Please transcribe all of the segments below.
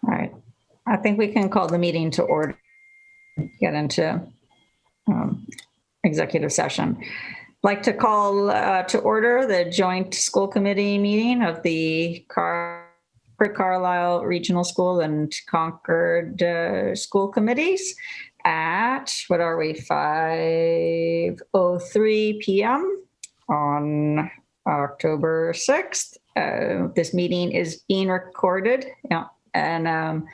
All right. I think we can call the meeting to order, get into executive session. I'd like to call to order the joint school committee meeting of the Concord-Carlisle Regional School and Concord School Committees at, what are we, 5:03 p.m. on October 6th. This meeting is being recorded. Yeah. And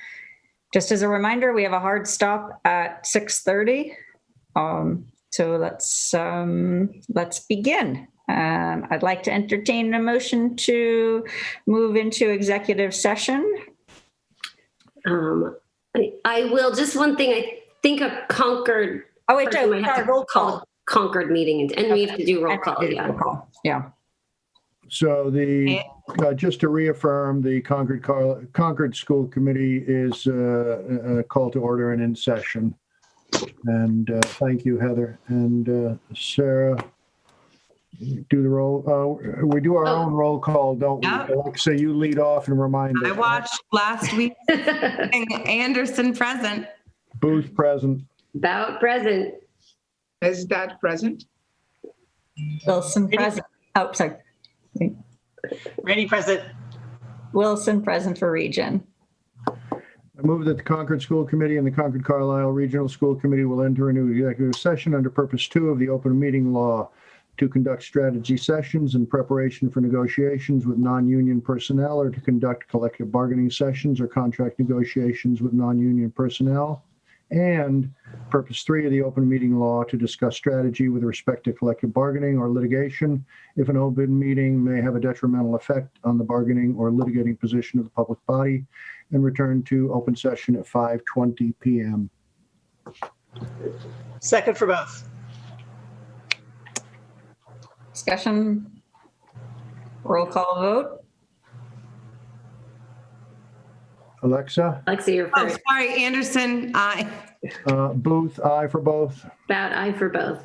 just as a reminder, we have a hard stop at 6:30. So let's begin. I'd like to entertain a motion to move into executive session. I will. Just one thing. I think a Concord. Oh wait, no, roll call. Concord meeting, and we have to do roll call. Yeah. So just to reaffirm, the Concord School Committee is called to order and in session. And thank you, Heather. And Sarah, do the roll. We do our own roll call, don't we? Yep. Alexa, you lead off and remind us. I watched last week. Anderson present. Booth present. Bout present. Is that present? Wilson present. Oh, sorry. Rainey present. Wilson present for region. I move that the Concord School Committee and the Concord-Carlisle Regional School Committee will enter into executive session under Purpose 2 of the Open Meeting Law to conduct strategy sessions in preparation for negotiations with non-union personnel, or to conduct collective bargaining sessions or contract negotiations with non-union personnel, and Purpose 3 of the Open Meeting Law to discuss strategy with respect to collective bargaining or litigation if an open meeting may have a detrimental effect on the bargaining or litigating position of the public body, and return to open session at 5:20 p.m. Second for both. Discussion. Roll call vote. Alexa? Alexa, you're Oh, first. sorry, Anderson. Aye. Booth, aye for both. Bout aye for both.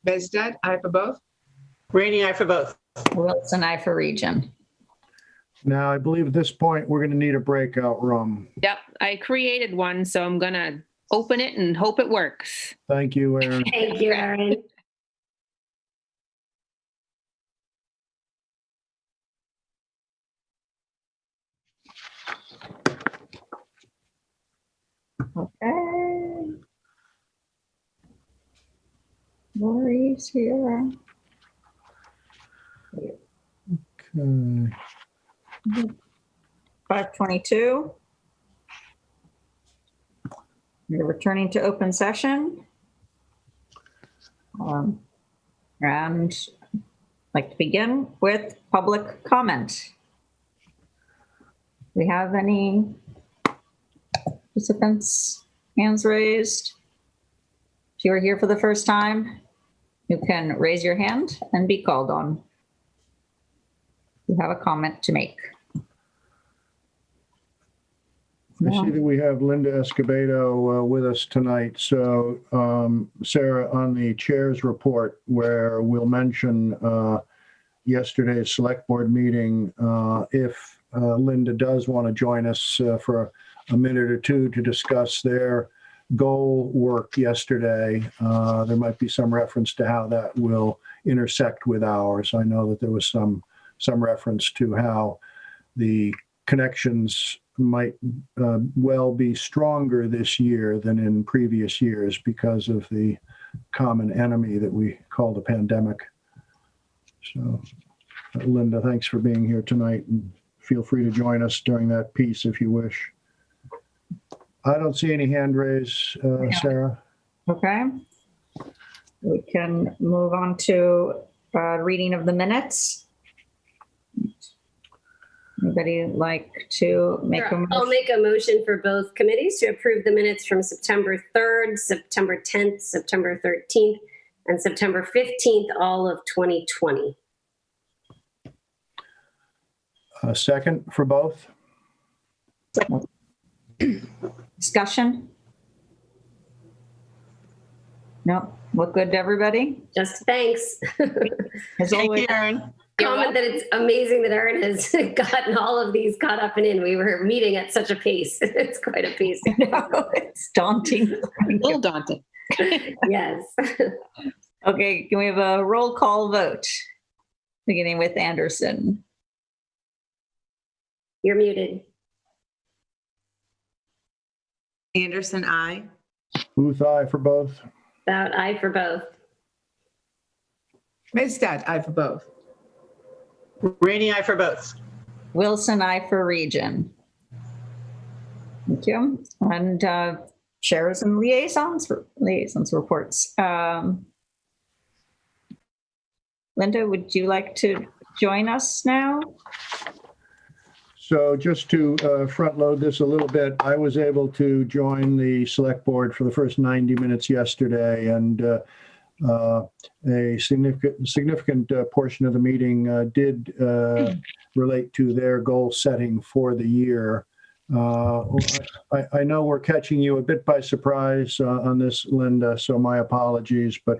Besdat, aye for both. Rainey, aye for both. Wilson, aye for region. Now, I believe at this point, we're going to need a breakout room. Yep, I created one, so I'm gonna open it and hope it works. Thank you, Aaron. Thank you, Aaron. Okay. Lori's here. Okay. 5:22. We're returning to open session. And I'd like to begin with public comment. Do we have any participants? Hands raised. If you are here for the first time, you can raise your hand and be called on. You have a comment to make. I see that we have Linda Escobedo with us tonight. So, Sarah, on the chair's report, where we'll mention yesterday's select board meeting, if Linda does want to join us for a minute or two to discuss their goal work yesterday, there might be some reference to how that will intersect with ours. I know that there was some reference to how the connections might well be stronger this year than in previous years because of the common enemy that we call the pandemic. So, Linda, thanks for being here tonight, and feel free to join us during that piece if you wish. I don't see any hand raise, Sarah. Okay. We can move on to reading of the minutes. Anybody like to make a motion? I'll make a motion for both committees to approve the minutes from September 3rd, September 10th, September 13th, and September 15th, all of 2020. A second for both. Discussion? No? Look good to everybody? Just thanks. As Thank always, you, Aaron. comment that it's amazing that Erin has gotten all of these caught up and in. We were meeting at such a pace. It's quite a pace. No, it's daunting. A little daunting. Yes. Okay, can we have a roll call vote? Beginning with Anderson. You're muted. Anderson, I. Booth, aye for both. About aye for both. Mesdat, I for both. Rainey, I for both. Wilson, I for region. Thank you. And chairs and liaisons reports. Linda, would you like to join us now? So just to front load this a little bit, I was able to join the select board for the first 90 minutes yesterday, and a significant portion of the meeting did relate to their goal setting for the year. I know we're catching you a bit by surprise on this, Linda, so my apologies, but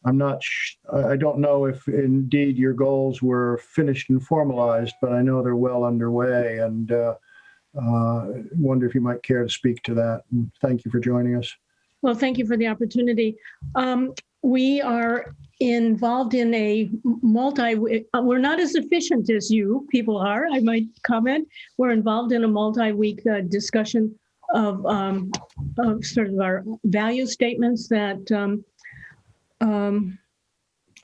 I don't know if indeed your goals were finished and formalized, but I know they're well underway, and wonder if you might care to speak to that. And thank you for joining us. Well, thank you for the opportunity. We are involved in a we're not as efficient as you people are, I might comment. We're involved in a multi-week discussion of sort of our value statements that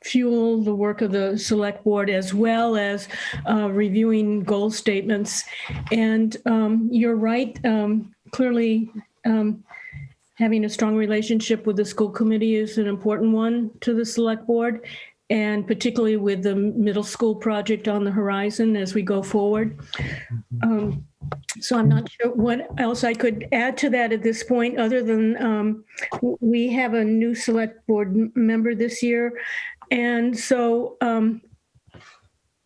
fuel the work of the select board, as well as reviewing goal statements. And you're right, clearly having a strong relationship with the school committee is an important one to the select board, and particularly with the middle school project on the horizon as we go forward. So I'm not sure what else I could add to that at this point, other than we have a new select board member this year. And so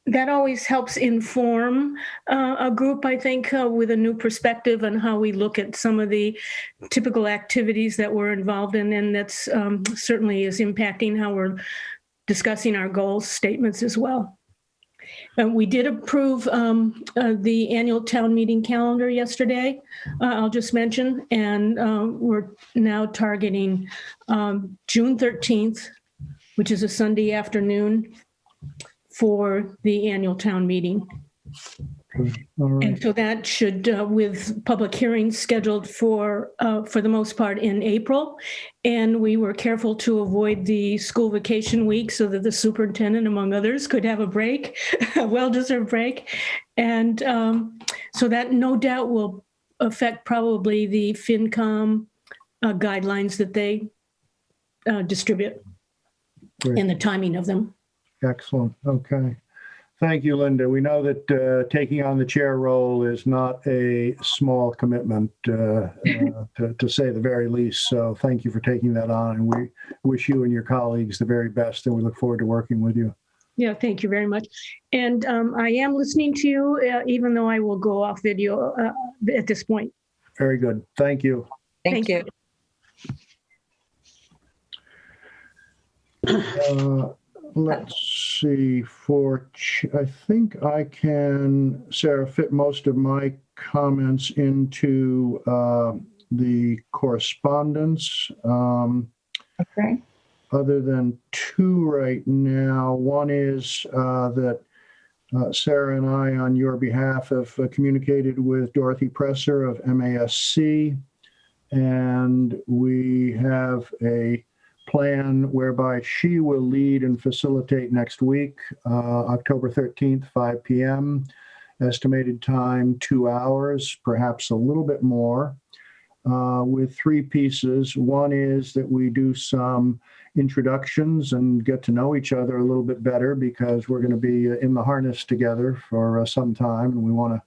that always helps inform a group, I think, with a new perspective on how we look at some of the typical activities that we're involved in. And that's certainly is impacting how we're discussing our goal statements as well. We did approve the annual town meeting calendar yesterday, I'll just mention, and we're now targeting June 13th, which is a Sunday afternoon, for the annual town meeting. All right. And so that should, with public hearings scheduled for the most part in April. And we were careful to avoid the school vacation week so that the superintendent, among others, could have a break, a well-deserved break. And so that no doubt will affect probably the FinCom guidelines that they distribute. Great. And the timing of them. Excellent. Okay. Thank you, Linda. We know that taking on the chair role is not a small commitment, to say the very least. So thank you for taking that on. And we wish you and your colleagues the very best, and we look forward to working with you. Yeah, thank you very much. And I am listening to you, even though I will go off video at this point. Very good. Thank you. Thank you. Let's see, I think I can, Sarah, fit most of my comments into the correspondence. Okay. Other than two right now. One is that Sarah and I, on your behalf, have communicated with Dorothy Presser of MASC, and we have a plan whereby she will lead and facilitate next week, October 13th, 5 p.m. Estimated time, 2 hours, perhaps a little bit more, with three pieces. One is that we do some introductions and get to know each other a little bit better, because we're going to be in the harness together for some time, and we want to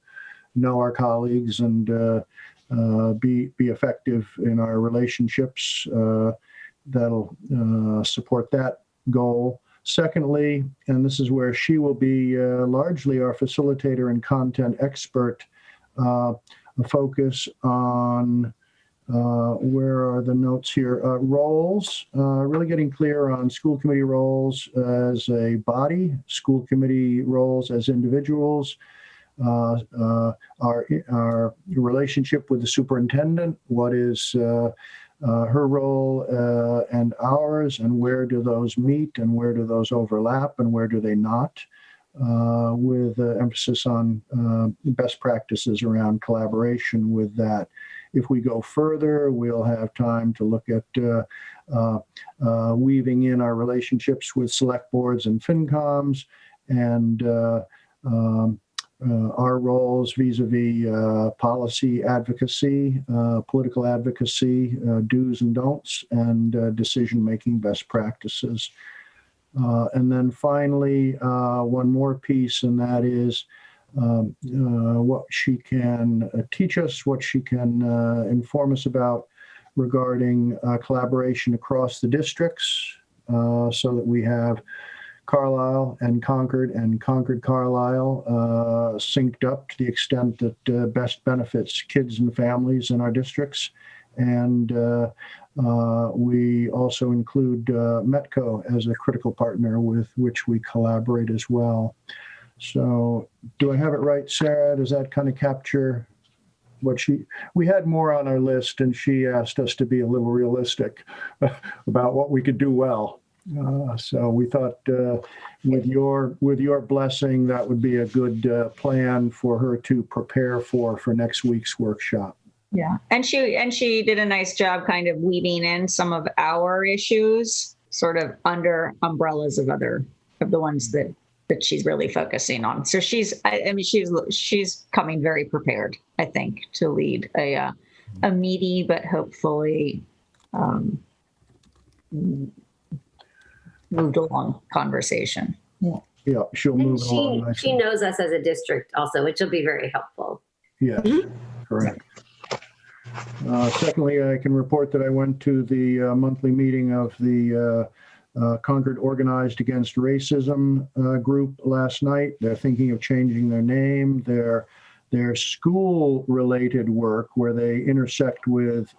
know our colleagues and be effective in our relationships. That'll support that goal. Secondly, and this is where she will be largely our facilitator and content expert, a focus on Where are the notes here? Roles, really getting clear on school committee roles as a body, school committee roles as individuals, our relationship with the superintendent, what is her role and ours, and where do those meet and where do those overlap and where do they not, with emphasis on best practices around collaboration with that. If we go further, we'll have time to look at weaving in our relationships with select boards and FinComs and our roles vis-a-vis policy advocacy, political advocacy, do's and don'ts, and decision-making best practices. And then finally, one more piece, and that is what she can teach us, what she can inform us about regarding collaboration across the districts, so that we have Carlisle and Concord-Carlisle synced up to the extent that best benefits kids and families in our districts. And we also include Metco as a critical partner with which we collaborate as well. So do I have it right, Sarah? Does that kind of capture what we had more on our list, and she asked us to be a little realistic about what we could do well. So we thought with your blessing, that would be a good plan for her to prepare for next week's workshop. Yeah. And she did a nice job kind of weaving in some of our issues sort of under umbrellas of the ones that she's really focusing on. So she's coming very prepared, I think, to lead a meaty but hopefully moved along conversation. Yeah, she'll move along nicely. She knows us as a district also, which will be very helpful. Yes, correct. Secondly, I can report that I went to the monthly meeting of the Concord Organized Against Racism group last night. They're thinking of changing their name. Their school-related work, where they intersect with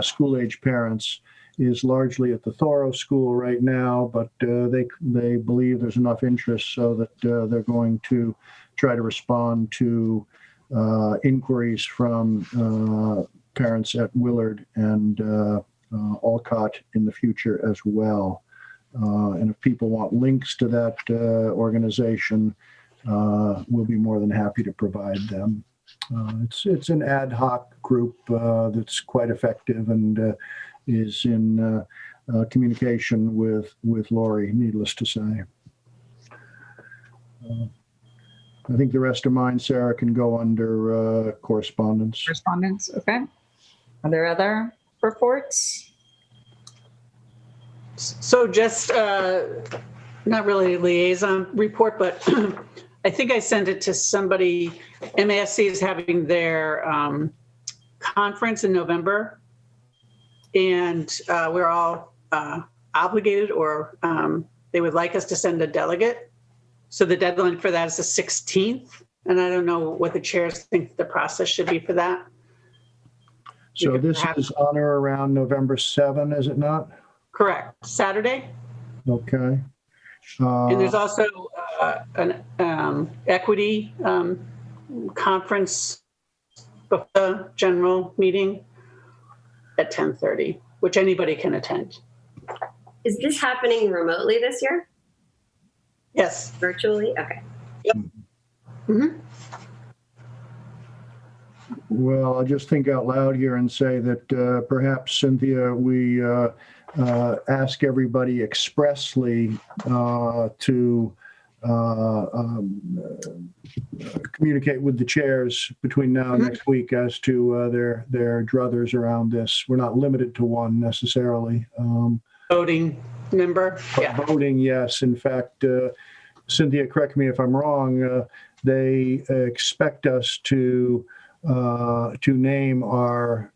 school-age parents, is largely at the Thoreau School right now, but they believe there's enough interest so that they're going to try to respond to inquiries from parents at Willard and Alcott in the future as well. And if people want links to that organization, we'll be more than happy to provide them. It's an ad hoc group that's quite effective and is in communication with Lori, needless to say. I think the rest of mine, Sarah, can go under correspondence. Correspondence, okay. Are there other reports? So just not really a liaison report, but I think I sent it to somebody. MASC is having their conference in November, and we're all obligated, or they would like us to send a delegate. So the deadline for that is the 16th, and I don't know what the chairs think the process should be for that. So this is on or around November 7, is it not? Correct. Saturday. Okay. And there's also an equity conference before the general meeting at 10:30, which anybody can attend. Is this happening remotely this year? Yes. Virtually? Okay. Yep. Mm-hmm. Well, I'll just think out loud here and say that perhaps, Cynthia, we ask everybody expressly to communicate with the chairs between now and next week as to their druthers around this. We're not limited to one necessarily. Voting member. Yeah. Voting, yes. In fact, Cynthia, correct me if I'm wrong, they expect us to name our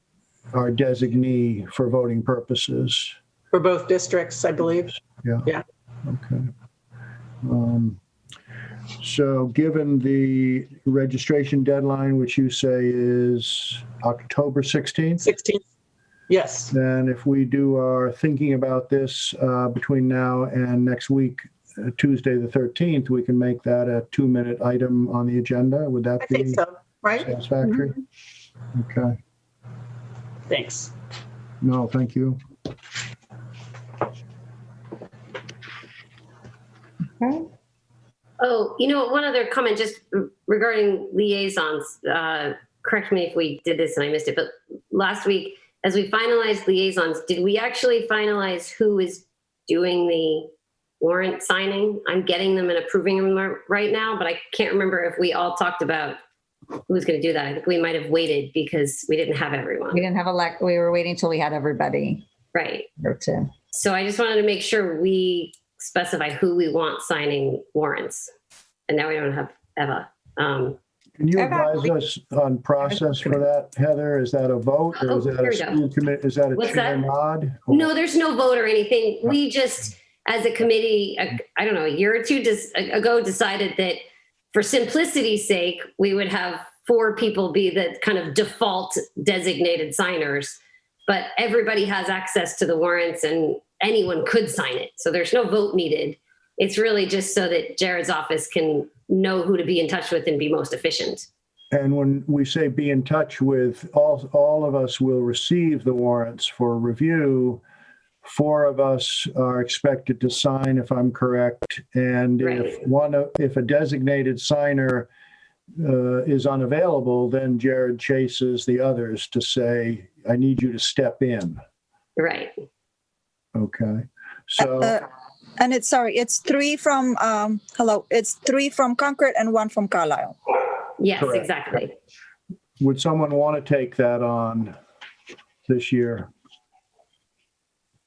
designee for voting purposes. For both districts, I believe. Yeah. Yeah. Okay. So given the registration deadline, which you say is October 16th? 16th. Yes. then if we do our thinking about this between now and next week, Tuesday, the 13th, we can make that a 2-minute item on the agenda. Would that I be think so, right? satisfactory? Okay. Thanks. No, thank you. Okay. Oh, one other comment just regarding liaisons. Correct me if we did this and I missed it, but last week, as we finalized liaisons, did we actually finalize who is doing the warrant signing? I'm getting them and approving them right now, but I can't remember if we all talked about who was going to do that. I think we might have waited because we didn't have everyone. We didn't have we were waiting until we had everybody. Right. Or two. So I just wanted to make sure we specify who we want signing warrants. And now we don't have Eva. Can you advise us on process for that, Heather? Is that a vote or is that a school committee? Is that a chair nod? No, there's no vote or anything. We just, as a committee, I don't know, a year or two ago decided that for simplicity's sake, we would have 4 people be the kind of default designated signers, but everybody has access to the warrants and anyone could sign it. So there's no vote needed. It's really just so that Jared's office can know who to be in touch with and be most efficient. And when we say be in touch with, all of us will receive the warrants for review. 4 of us are expected to sign, if I'm correct. And Right. if a designated signer is unavailable, then Jared chases the others to say, I need you to step in. Right. Okay. So. And it's 3 from, it's 3 from Concord and 1 from Carlisle. Yes, Correct. exactly. Would someone want to take that on this year?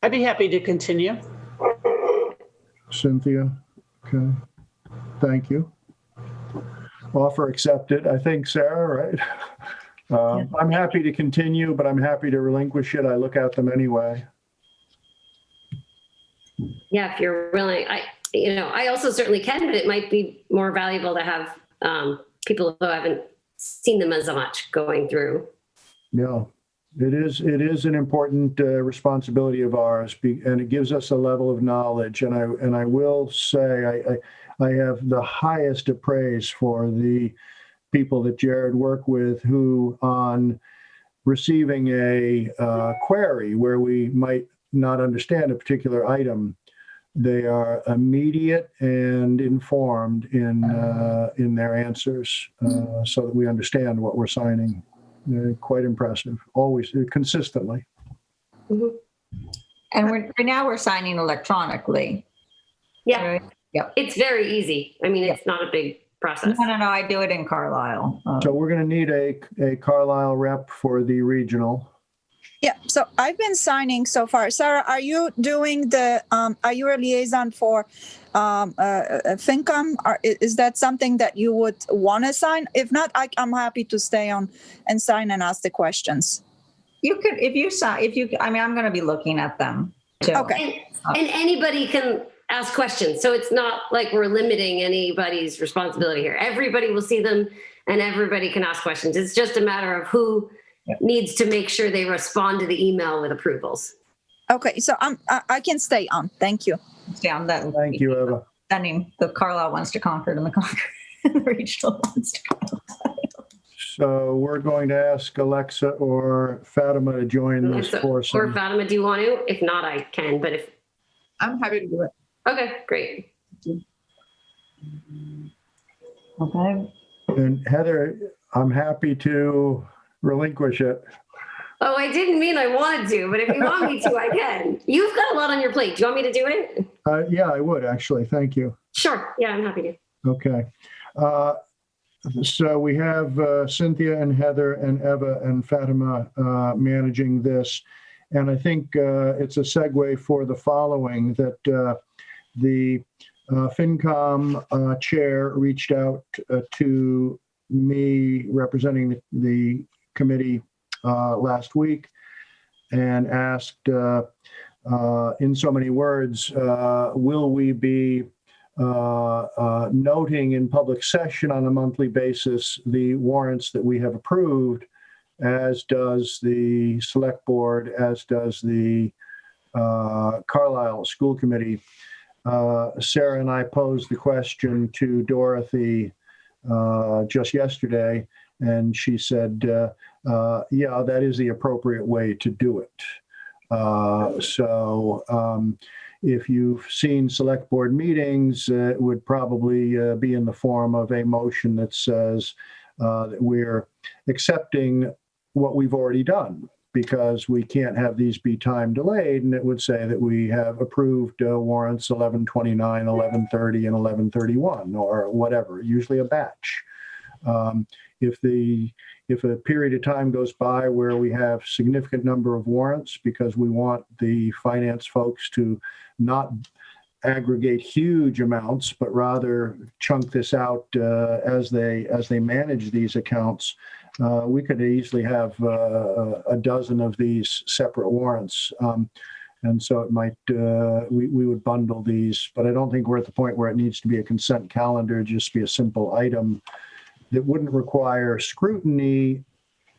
I'd be happy to continue. Cynthia? Okay. Thank you. Offer accepted, I think, Sarah, right? I'm happy to continue, but I'm happy to relinquish it. I look at them anyway. Yeah, if you're willing. I also certainly can, but it might be more valuable to have people who haven't seen them as much going through. Yeah, it is an important responsibility of ours, and it gives us a level of knowledge. And I will say I have the highest of praise for the people that Jared worked with who, on receiving a query where we might not understand a particular item, they are immediate and informed in their answers, so that we understand what we're signing. Quite impressive, always, consistently. Mm-hmm. And right now we're signing electronically. Yeah. Right? Yep. It's very easy. I mean, it's not a big process. No, I do it in Carlisle. So we're going to need a Carlisle rep for the regional. Yeah, so I've been signing so far. Sarah, are you doing are you a liaison for FinCom? Is that something that you would want to sign? If not, I'm happy to stay on and sign and ask the questions. You could, I'm going to be looking at them too. Okay. And anybody can ask questions. So it's not like we're limiting anybody's responsibility here. Everybody will see them and everybody can ask questions. It's just a matter of who needs to make sure they respond to the email with approvals. Okay, so I can stay on. Thank you. Stay on that. Thank you, Eva. Sending the Carlisle ones to Concord and the Concord and the regional ones to Carlisle. So we're going to ask Alexa or Fatima to join this portion. Or Fatima, do you want to? If not, I can. But if I'm happy to do it. okay, great. Okay. And Heather, I'm happy to relinquish it. Oh, I didn't mean I wanted to, but if you want me to, I can. You've got a lot on your plate. Do you want me to do it? Yeah, I would actually. Thank you. Sure. Yeah, I'm happy to. Okay. So we have Cynthia and Heather and Eva and Fatima managing this. And I think it's a segue for the following, that the FinCom chair reached out to me representing the committee last week and asked in so many words, will we be noting in public session on a monthly basis the warrants that we have approved as does the select board, as does the Carlisle School Committee. Sarah and I posed the question to Dorothy just yesterday, and she said, yeah, that is the appropriate way to do it. If you've seen select board meetings, it would probably be in the form of a motion that says that we're accepting what we've already done, because we can't have these be time delayed. And it would say that we have approved warrants 1129, 1130, and 1131, or whatever, usually a batch. If a period of time goes by where we have significant number of warrants, because we want the finance folks to not aggregate huge amounts, but rather chunk this out as they manage these accounts, we could easily have a dozen of these separate warrants. And so it might, we would bundle these, but I don't think we're at the point where it needs to be a consent calendar, just be a simple item that wouldn't require scrutiny,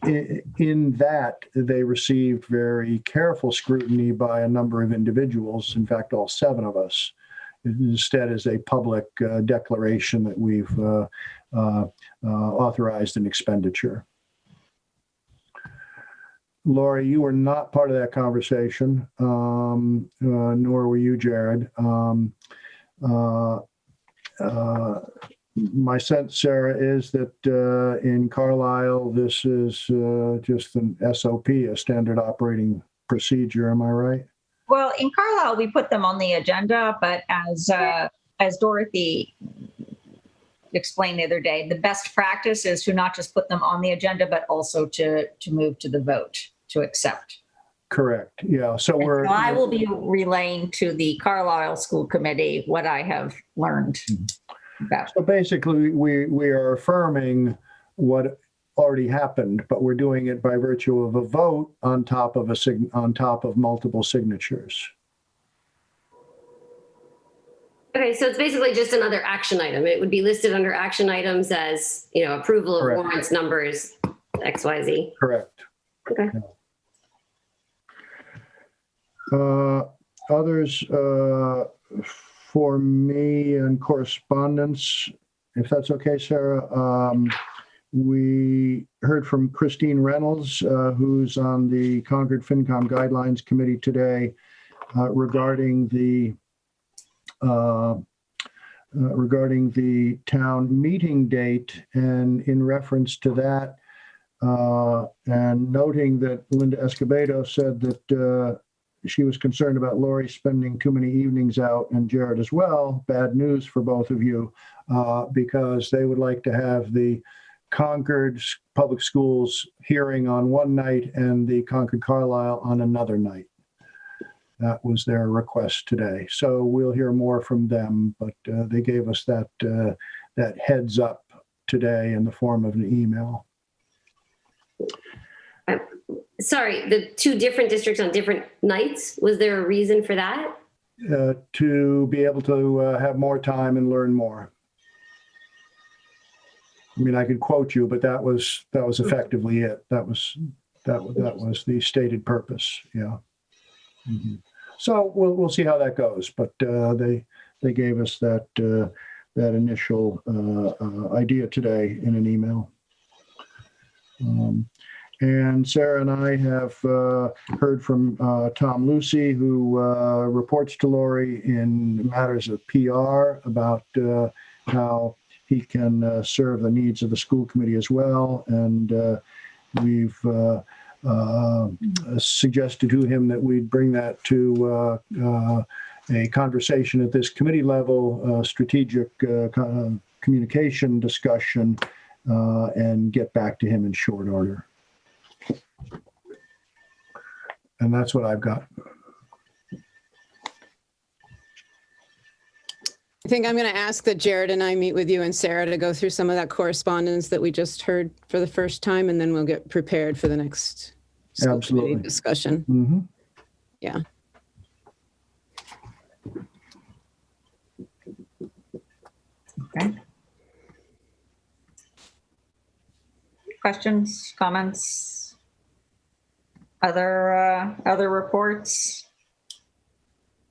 in that they received very careful scrutiny by a number of individuals, in fact, all 7 of us. Instead, as a public declaration that we've authorized an expenditure. Lori, you were not part of that conversation, nor were you, Jared. My sense, Sarah, is that in Carlisle, this is just an SOP, a standard operating procedure. Am I right? Well, in Carlisle, we put them on the agenda, but as Dorothy explained the other day, the best practice is to not just put them on the agenda, but also to move to the vote to accept. Correct. Yeah. So I will be relaying to the Carlisle School Committee what I have learned about. So basically, we are affirming what already happened, but we're doing it by virtue of a vote on top of multiple signatures. Okay, so it's basically just another action item. It would be listed under action items as, approval of Correct. warrants numbers XYZ. Correct. Okay. Others for me and correspondence, if that's okay, Sarah. We heard from Christine Reynolds, who's on the Concord FinCom Guidelines Committee today, regarding the town meeting date, and in reference to that, and noting that Linda Escobedo said that she was concerned about Lori spending too many evenings out, and Jared as well. Bad news for both of you, because they would like to have the Concord Public Schools hearing on one night and the Concord-Carlisle on another night. That was their request today. So we'll hear more from them, but they gave us that heads up today in the form of an email. Sorry, the 2 different districts on different nights. Was there a reason for that? To be able to have more time and learn more. I mean, I could quote you, but that was effectively it. That was the stated purpose. Yeah. Mm-hmm. So we'll see how that goes. But they gave us that initial idea today in an email. And Sarah and I have heard from Tom Lucy, who reports to Lori in matters of PR about how he can serve the needs of the school committee as well. And we've suggested to him that we'd bring that to a conversation at this committee level, strategic communication discussion, and get back to him in short order. And that's what I've got. I think I'm going to ask that Jared and I meet with you and Sarah to go through some of that correspondence that we just heard for the first time, and then we'll get prepared for the next school committee discussion. Mm-hmm. Yeah. Okay. Questions, comments? Other reports?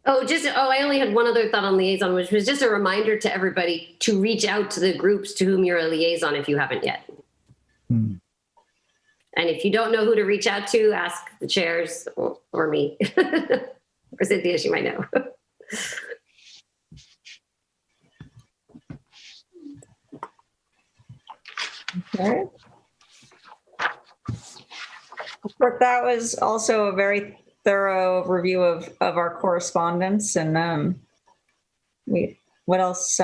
I only had one other thought on liaison, which was just a reminder to everybody to reach out to the groups to whom you're a liaison if you haven't yet. Hmm. And if you don't know who to reach out to, ask the chairs or me. Or Cynthia, she might know. Okay. But that was also a very thorough review of our correspondence, and what else?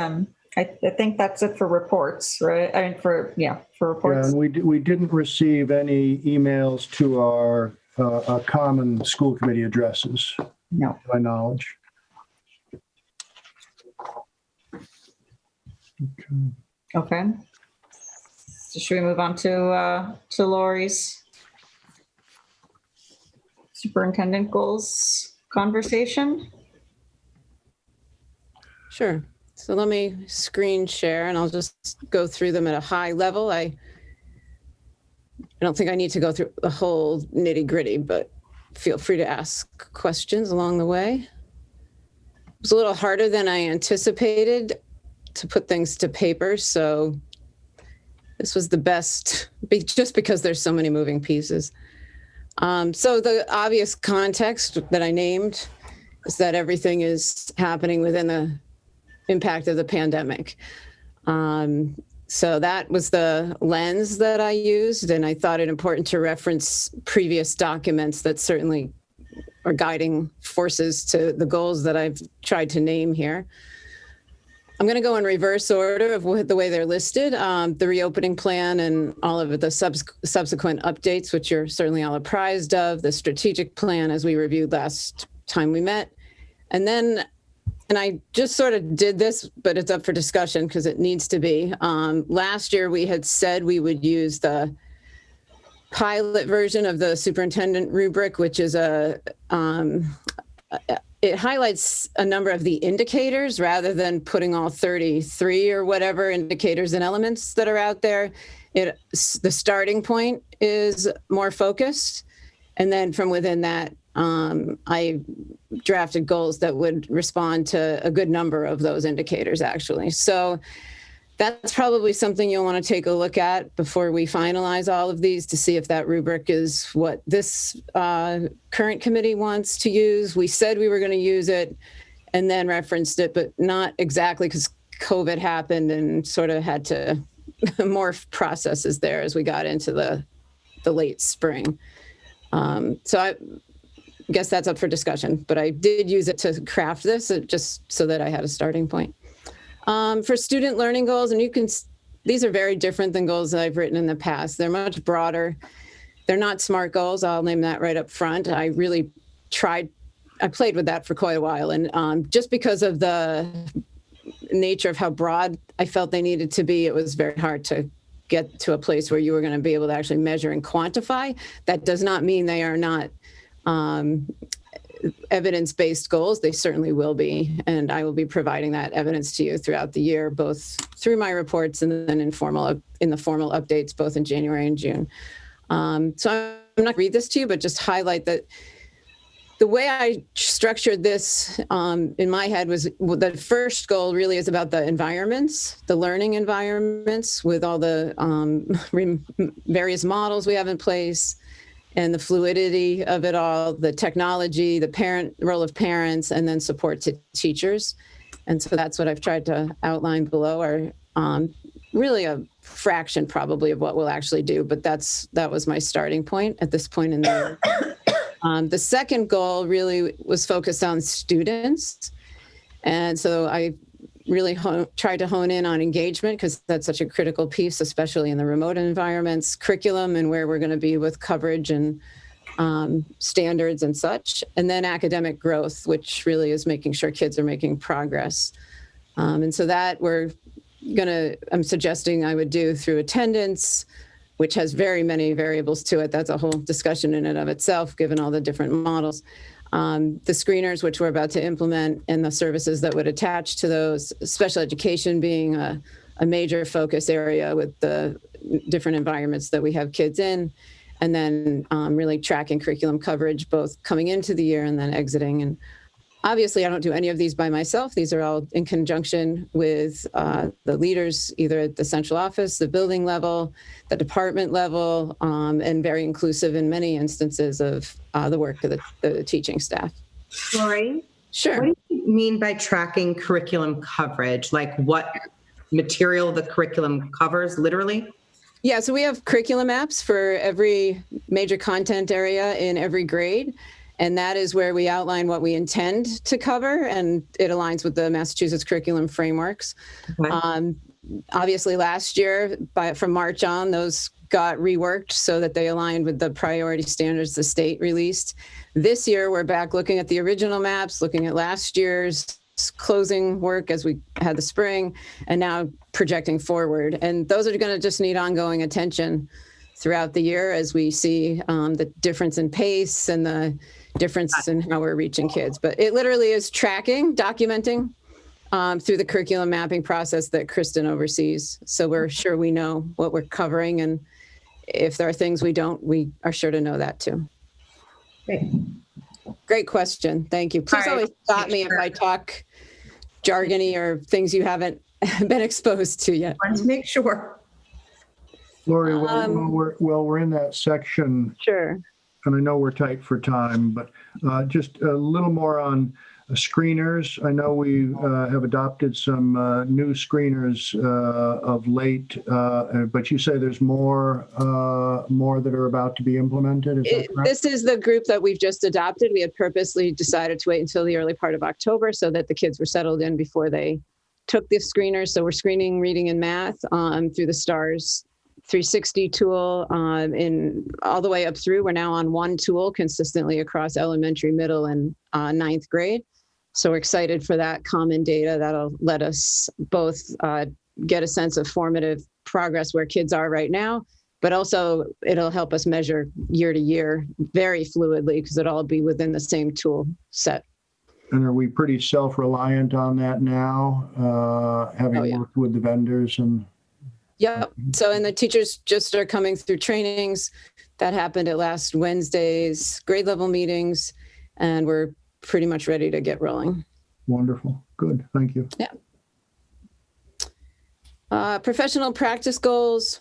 I think that's it for reports, right? I mean, for reports. Yeah, and we didn't receive any emails to our common school committee addresses, No. to my knowledge. Okay. So should we move on to Lori's superintendent goals conversation? Sure. So let me screen share and I'll just go through them at a high level. I don't think I need to go through the whole nitty gritty, but feel free to ask questions along the way. It was a little harder than I anticipated to put things to paper. So this was the best, just because there's so many moving pieces. So the obvious context that I named is that everything is happening within the impact of the pandemic. So that was the lens that I used, and I thought it important to reference previous documents that certainly are guiding forces to the goals that I've tried to name here. I'm going to go in reverse order of the way they're listed. The reopening plan and all of the subsequent updates, which you're certainly all apprised of, the strategic plan as we reviewed last time we met. And then, and I just sort of did this, but it's up for discussion because it needs to be. Last year, we had said we would use the pilot version of the superintendent rubric, which is it highlights a number of the indicators rather than putting all 33 or whatever indicators and elements that are out there. The starting point is more focused. And then from within that, I drafted goals that would respond to a good number of those indicators, actually. So that's probably something you'll want to take a look at before we finalize all of these to see if that rubric is what this current committee wants to use. We said we were going to use it and then referenced it, but not exactly because COVID happened and sort of had to morph processes there as we got into the late spring. So I guess that's up for discussion, but I did use it to craft this just so that I had a starting point. For student learning goals, and these are very different than goals that I've written in the past. They're much broader. They're not SMART goals. I'll name that right up front. I really I played with that for quite a while. And just because of the nature of how broad I felt they needed to be, it was very hard to get to a place where you were going to be able to actually measure and quantify. That does not mean they are not evidence-based goals. They certainly will be, and I will be providing that evidence to you throughout the year, both through my reports and then in the formal updates, both in January and June. So I'm not going to read this to you, but just highlight that the way I structured this in my head was the first goal really is about the environments, the learning environments with all the various models we have in place, and the fluidity of it all, the technology, the role of parents, and then support to teachers. And so that's what I've tried to outline below, are really a fraction probably of what we'll actually do, but that was my starting point at this point in the year. The second goal really was focused on students. And so I really tried to hone in on engagement because that's such a critical piece, especially in the remote environments, curriculum and where we're going to be with coverage and standards and such. And then academic growth, which really is making sure kids are making progress. And so that I'm suggesting I would do through attendance, which has very many variables to it. That's a whole discussion in and of itself, given all the different models. The screeners, which we're about to implement, and the services that would attach to those, special education being a major focus area with the different environments that we have kids in. and then really tracking curriculum coverage, both coming into the year and then exiting. And obviously, I don't do any of these by myself. These are all in conjunction with the leaders, either at the central office, the building level, the department level, and very inclusive in many instances of the work of the teaching staff. Lori, Sure. what do you mean by tracking curriculum coverage? Like what material the curriculum covers, literally? Yeah, so we have curriculum maps for every major content area in every grade. And that is where we outline what we intend to cover, and it aligns with the Massachusetts curriculum frameworks. Okay. Obviously, last year, from March on, those got reworked so that they aligned with the priority standards the state released. This year, we're back looking at the original maps, looking at last year's closing work as we had the spring, and now projecting forward. And those are going to just need ongoing attention throughout the year as we see the difference in pace and the difference in how we're reaching kids. But it literally is tracking, documenting through the curriculum mapping process that Kristen oversees. So we're sure we know what we're covering. And if there are things we don't, we are sure to know that too. Great question. Thank you. Please always stop me if I talk jargony or things you haven't been exposed to yet. Let's make sure. Lori, we're in that section, Sure. and I know we're tight for time, but just a little more on screeners. I know we have adopted some new screeners of late, but you say there's more that are about to be implemented. Is that correct? This is the group that we've just adopted. We had purposely decided to wait until the early part of October so that the kids were settled in before they took the screeners. So we're screening reading and math through the STARS 360 tool in all the way up through. We're now on one tool consistently across elementary, middle, and ninth grade. So we're excited for that common data that'll let us both get a sense of formative progress where kids are right now, but also it'll help us measure year to year very fluidly because it'll all be within the same tool set. And are we pretty self-reliant on that now, having worked with the vendors and? Yep. So, and the teachers just are coming through trainings that happened at last Wednesday's grade level meetings, and we're pretty much ready to get rolling. Wonderful. Good. Thank you. Yeah. Professional practice goals.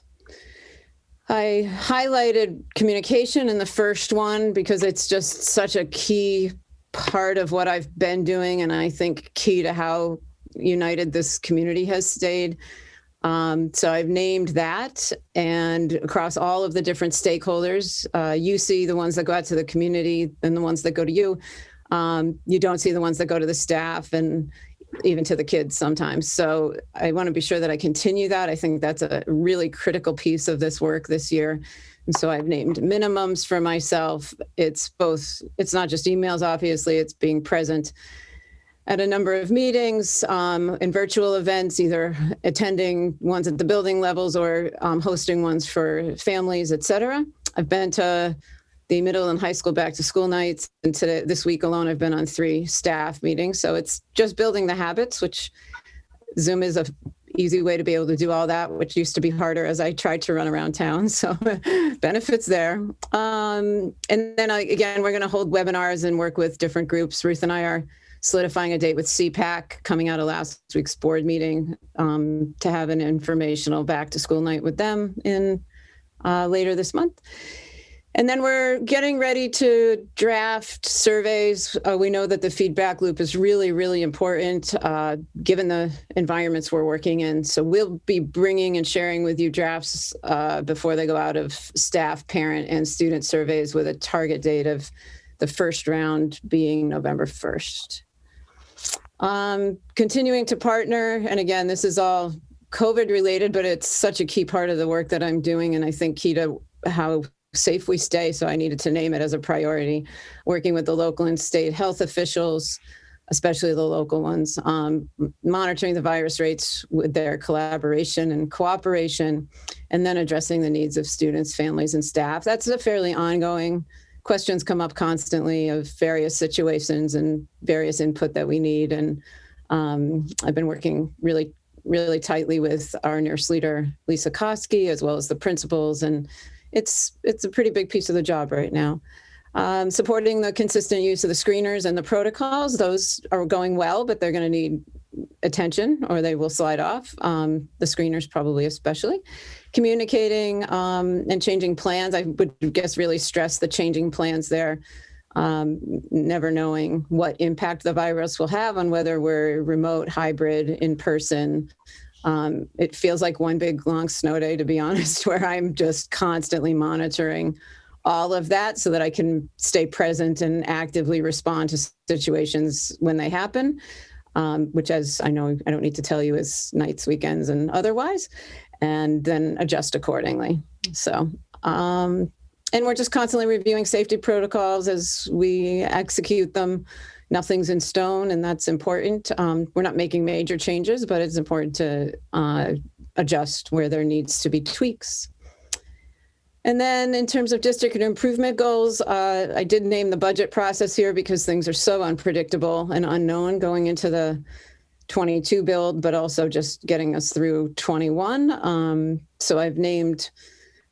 I highlighted communication in the first one because it's just such a key part of what I've been doing, and I think key to how united this community has stayed. So I've named that, and across all of the different stakeholders, you see the ones that go out to the community and the ones that go to you. You don't see the ones that go to the staff and even to the kids sometimes. So I want to be sure that I continue that. I think that's a really critical piece of this work this year. And so I've named minimums for myself. It's not just emails, obviously, it's being present at a number of meetings and virtual events, either attending ones at the building levels or hosting ones for families, et cetera. I've been to the middle and high school back to school nights. And this week alone, I've been on 3 staff meetings. So it's just building the habits, which Zoom is a easy way to be able to do all that, which used to be harder as I tried to run around town. So benefits there. And then again, we're going to hold webinars and work with different groups. Ruth and I are solidifying a date with CPAC coming out of last week's board meeting to have an informational back to school night with them in later this month. And then we're getting ready to draft surveys. We know that the feedback loop is really, really important given the environments we're working in. So we'll be bringing and sharing with you drafts before they go out of staff, parent, and student surveys with a target date of the first round being November 1st. Continuing to partner, and again, this is all COVID related, but it's such a key part of the work that I'm doing, and I think key to how safe we stay, so I needed to name it as a priority. Working with the local and state health officials, especially the local ones, monitoring the virus rates with their collaboration and cooperation, and then addressing the needs of students, families, and staff. That's a fairly ongoing. Questions come up constantly of various situations and various input that we need. And I've been working really, really tightly with our nurse leader, Lisa Koski, as well as the principals, and it's a pretty big piece of the job right now. Supporting the consistent use of the screeners and the protocols, those are going well, but they're going to need attention or they will slide off. The screeners probably especially. Communicating and changing plans. I would guess really stress the changing plans there. Never knowing what impact the virus will have on whether we're remote, hybrid, in person. It feels like one big long snow day, to be honest, where I'm just constantly monitoring all of that so that I can stay present and actively respond to situations when they happen, which, as I know, I don't need to tell you, is nights, weekends, and otherwise, and then adjust accordingly. So, and we're just constantly reviewing safety protocols as we execute them. Nothing's in stone, and that's important. We're not making major changes, but it's important to adjust where there needs to be tweaks. And then in terms of district improvement goals, I did name the budget process here because things are so unpredictable and unknown going into the 22 build, but also just getting us through 21. So I've named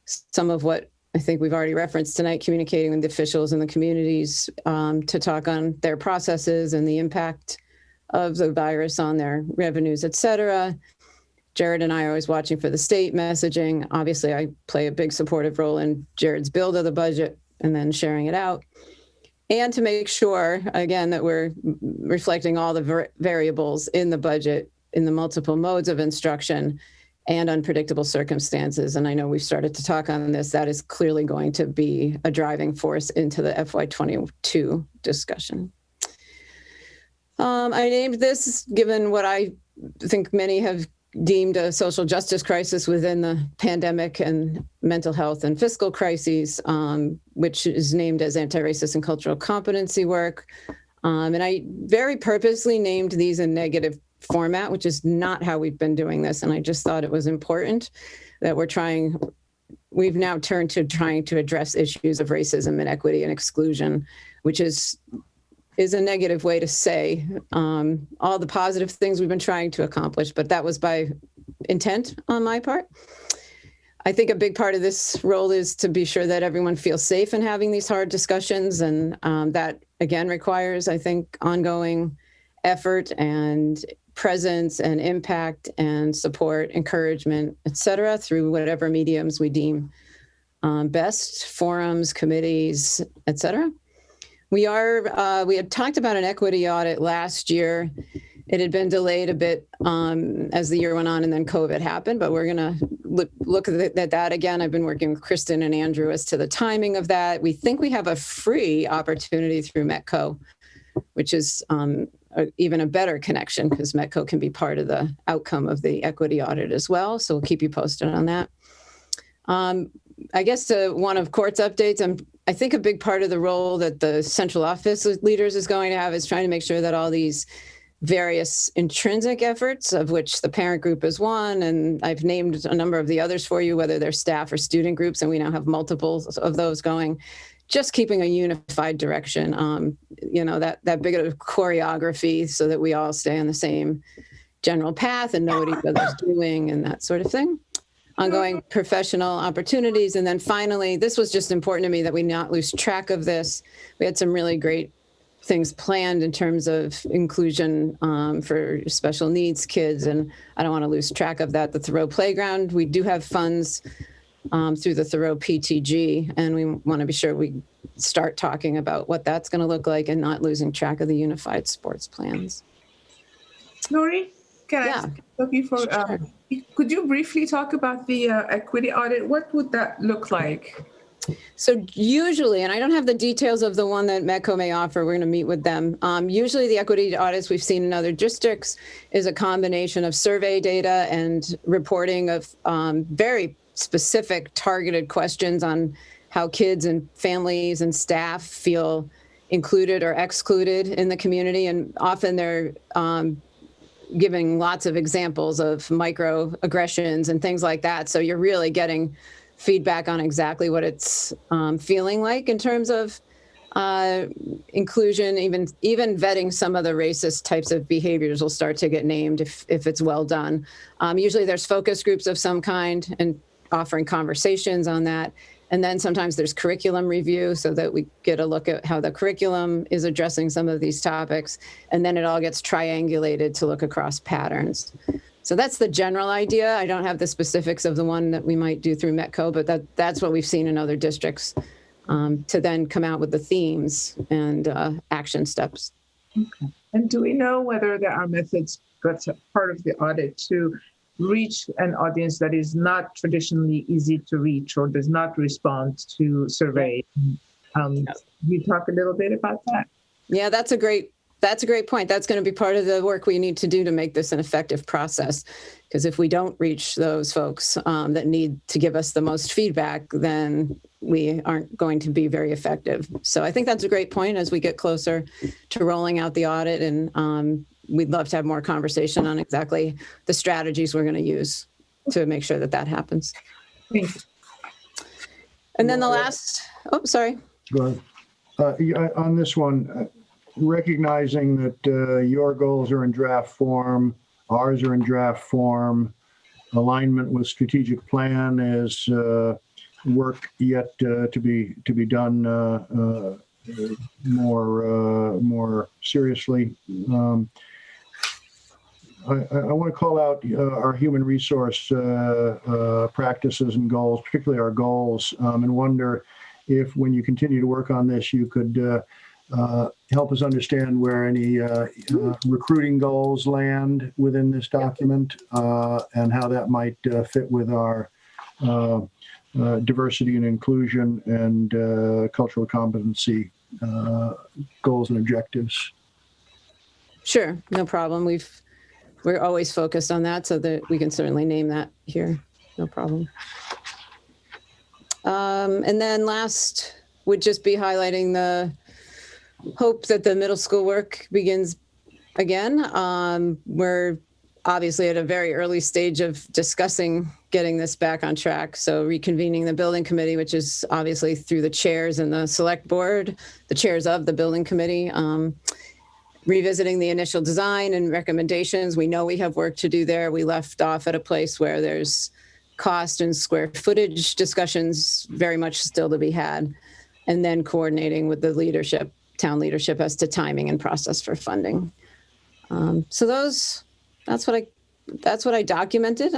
some of what I think we've already referenced tonight, communicating with the officials in the communities to talk on their processes and the impact of the virus on their revenues, et cetera. Jared and I are always watching for the state messaging. Obviously, I play a big supportive role in Jared's build of the budget and then sharing it out. And to make sure, again, that we're reflecting all the variables in the budget, in the multiple modes of instruction and unpredictable circumstances. And I know we've started to talk on this. That is clearly going to be a driving force into the FY22 discussion. I named this, given what I think many have deemed a social justice crisis within the pandemic and mental health and fiscal crises, which is named as anti-racist and cultural competency work. And I very purposely named these in negative format, which is not how we've been doing this. And I just thought it was important that we've now turned to trying to address issues of racism and equity and exclusion, which is a negative way to say all the positive things we've been trying to accomplish, but that was by intent on my part. I think a big part of this role is to be sure that everyone feels safe in having these hard discussions. And that, again, requires, I think, ongoing effort and presence and impact and support, encouragement, et cetera, through whatever mediums we deem best, forums, committees, et cetera. We had talked about an equity audit last year. It had been delayed a bit as the year went on and then COVID happened, but we're going to look at that again. I've been working with Kristen and Andrew as to the timing of that. We think we have a free opportunity through Metco, which is even a better connection because Metco can be part of the outcome of the equity audit as well. So we'll keep you posted on that. I guess to one of Court's updates, I think a big part of the role that the central office leaders is going to have is trying to make sure that all these various intrinsic efforts, of which the parent group is one, and I've named a number of the others for you, whether they're staff or student groups, and we now have multiples of those going, just keeping a unified direction, that big of choreography so that we all stay on the same general path and know what each other's doing and that sort of thing. Ongoing professional opportunities. And then finally, this was just important to me that we not lose track of this. We had some really great things planned in terms of inclusion for special needs kids. And I don't want to lose track of that. The Thoreau Playground, we do have funds through the Thoreau PTG. And we want to be sure we start talking about what that's going to look like and not losing track of the unified sports plans. Lori, can I ask you for, Sure. Could you briefly talk about the equity audit? What would that look like? So usually, and I don't have the details of the one that Metco may offer, we're going to meet with them. Usually the equity audits we've seen in other districts is a combination of survey data and reporting of very specific targeted questions on how kids and families and staff feel included or excluded in the community. And often they're giving lots of examples of microaggressions and things like that. So you're really getting feedback on exactly what it's feeling like in terms of inclusion, even vetting some of the racist types of behaviors will start to get named if it's well done. Usually there's focus groups of some kind and offering conversations on that. And then sometimes there's curriculum review so that we get a look at how the curriculum is addressing some of these topics. And then it all gets triangulated to look across patterns. So that's the general idea. I don't have the specifics of the one that we might do through Metco, but that's what we've seen in other districts, to then come out with the themes and action steps. Okay. And do we know whether there are methods that's a part of the audit to reach an audience that is not traditionally easy to reach or does not respond to surveys? You talk a little bit about that? Yeah, that's a great point. That's going to be part of the work we need to do to make this an effective process. Because if we don't reach those folks that need to give us the most feedback, then we aren't going to be very effective. So I think that's a great point as we get closer to rolling out the audit. And we'd love to have more conversation on exactly the strategies we're going to use to make sure that that happens. Thank you. And then the last, sorry. Go ahead. On this one, recognizing that your goals are in draft form, ours are in draft form, alignment with strategic plan is work yet to be done more seriously. I want to call out our human resource practices and goals, particularly our goals, and wonder if when you continue to work on this, you could help us understand where any recruiting goals land within this document, and how that might fit with our diversity and inclusion and cultural competency goals and objectives. Sure, no problem. We're always focused on that, so that we can certainly name that here. No problem. And then last would just be highlighting the hope that the middle school work begins again. We're obviously at a very early stage of discussing getting this back on track. So reconvening the building committee, which is obviously through the chairs and the select board, the chairs of the building committee, revisiting the initial design and recommendations. We know we have work to do there. We left off at a place where there's cost and square footage discussions very much still to be had. And then coordinating with the leadership, town leadership, as to timing and process for funding. So that's what I documented.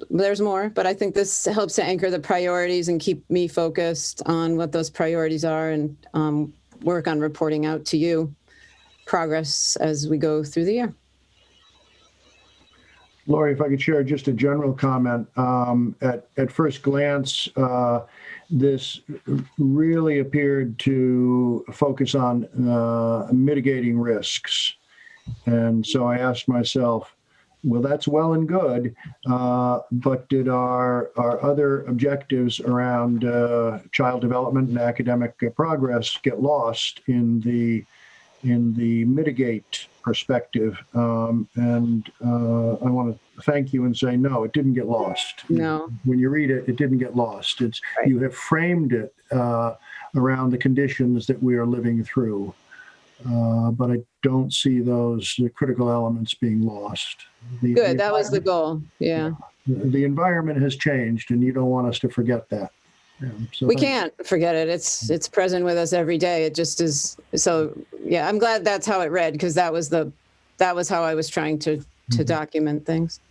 There's more, but I think this helps to anchor the priorities and keep me focused on what those priorities are, and work on reporting out to you progress as we go through the year. Lori, if I could share just a general comment. At first glance, this really appeared to focus on mitigating risks. And so I asked myself, well, that's well and good, but did our other objectives around child development and academic progress get lost in the mitigate perspective? And I want to thank you and say, no, it didn't get lost. No. When you read it, it didn't get lost. It's right. You have framed it around the conditions that we are living through. But I don't see the critical elements being lost. Good, that was the goal, yeah. The environment has changed, and you don't want us to forget that. Yeah, so we can't forget it. It's present with us every day. It just is. So yeah, I'm glad that's how it read, because that was how I was trying to document things.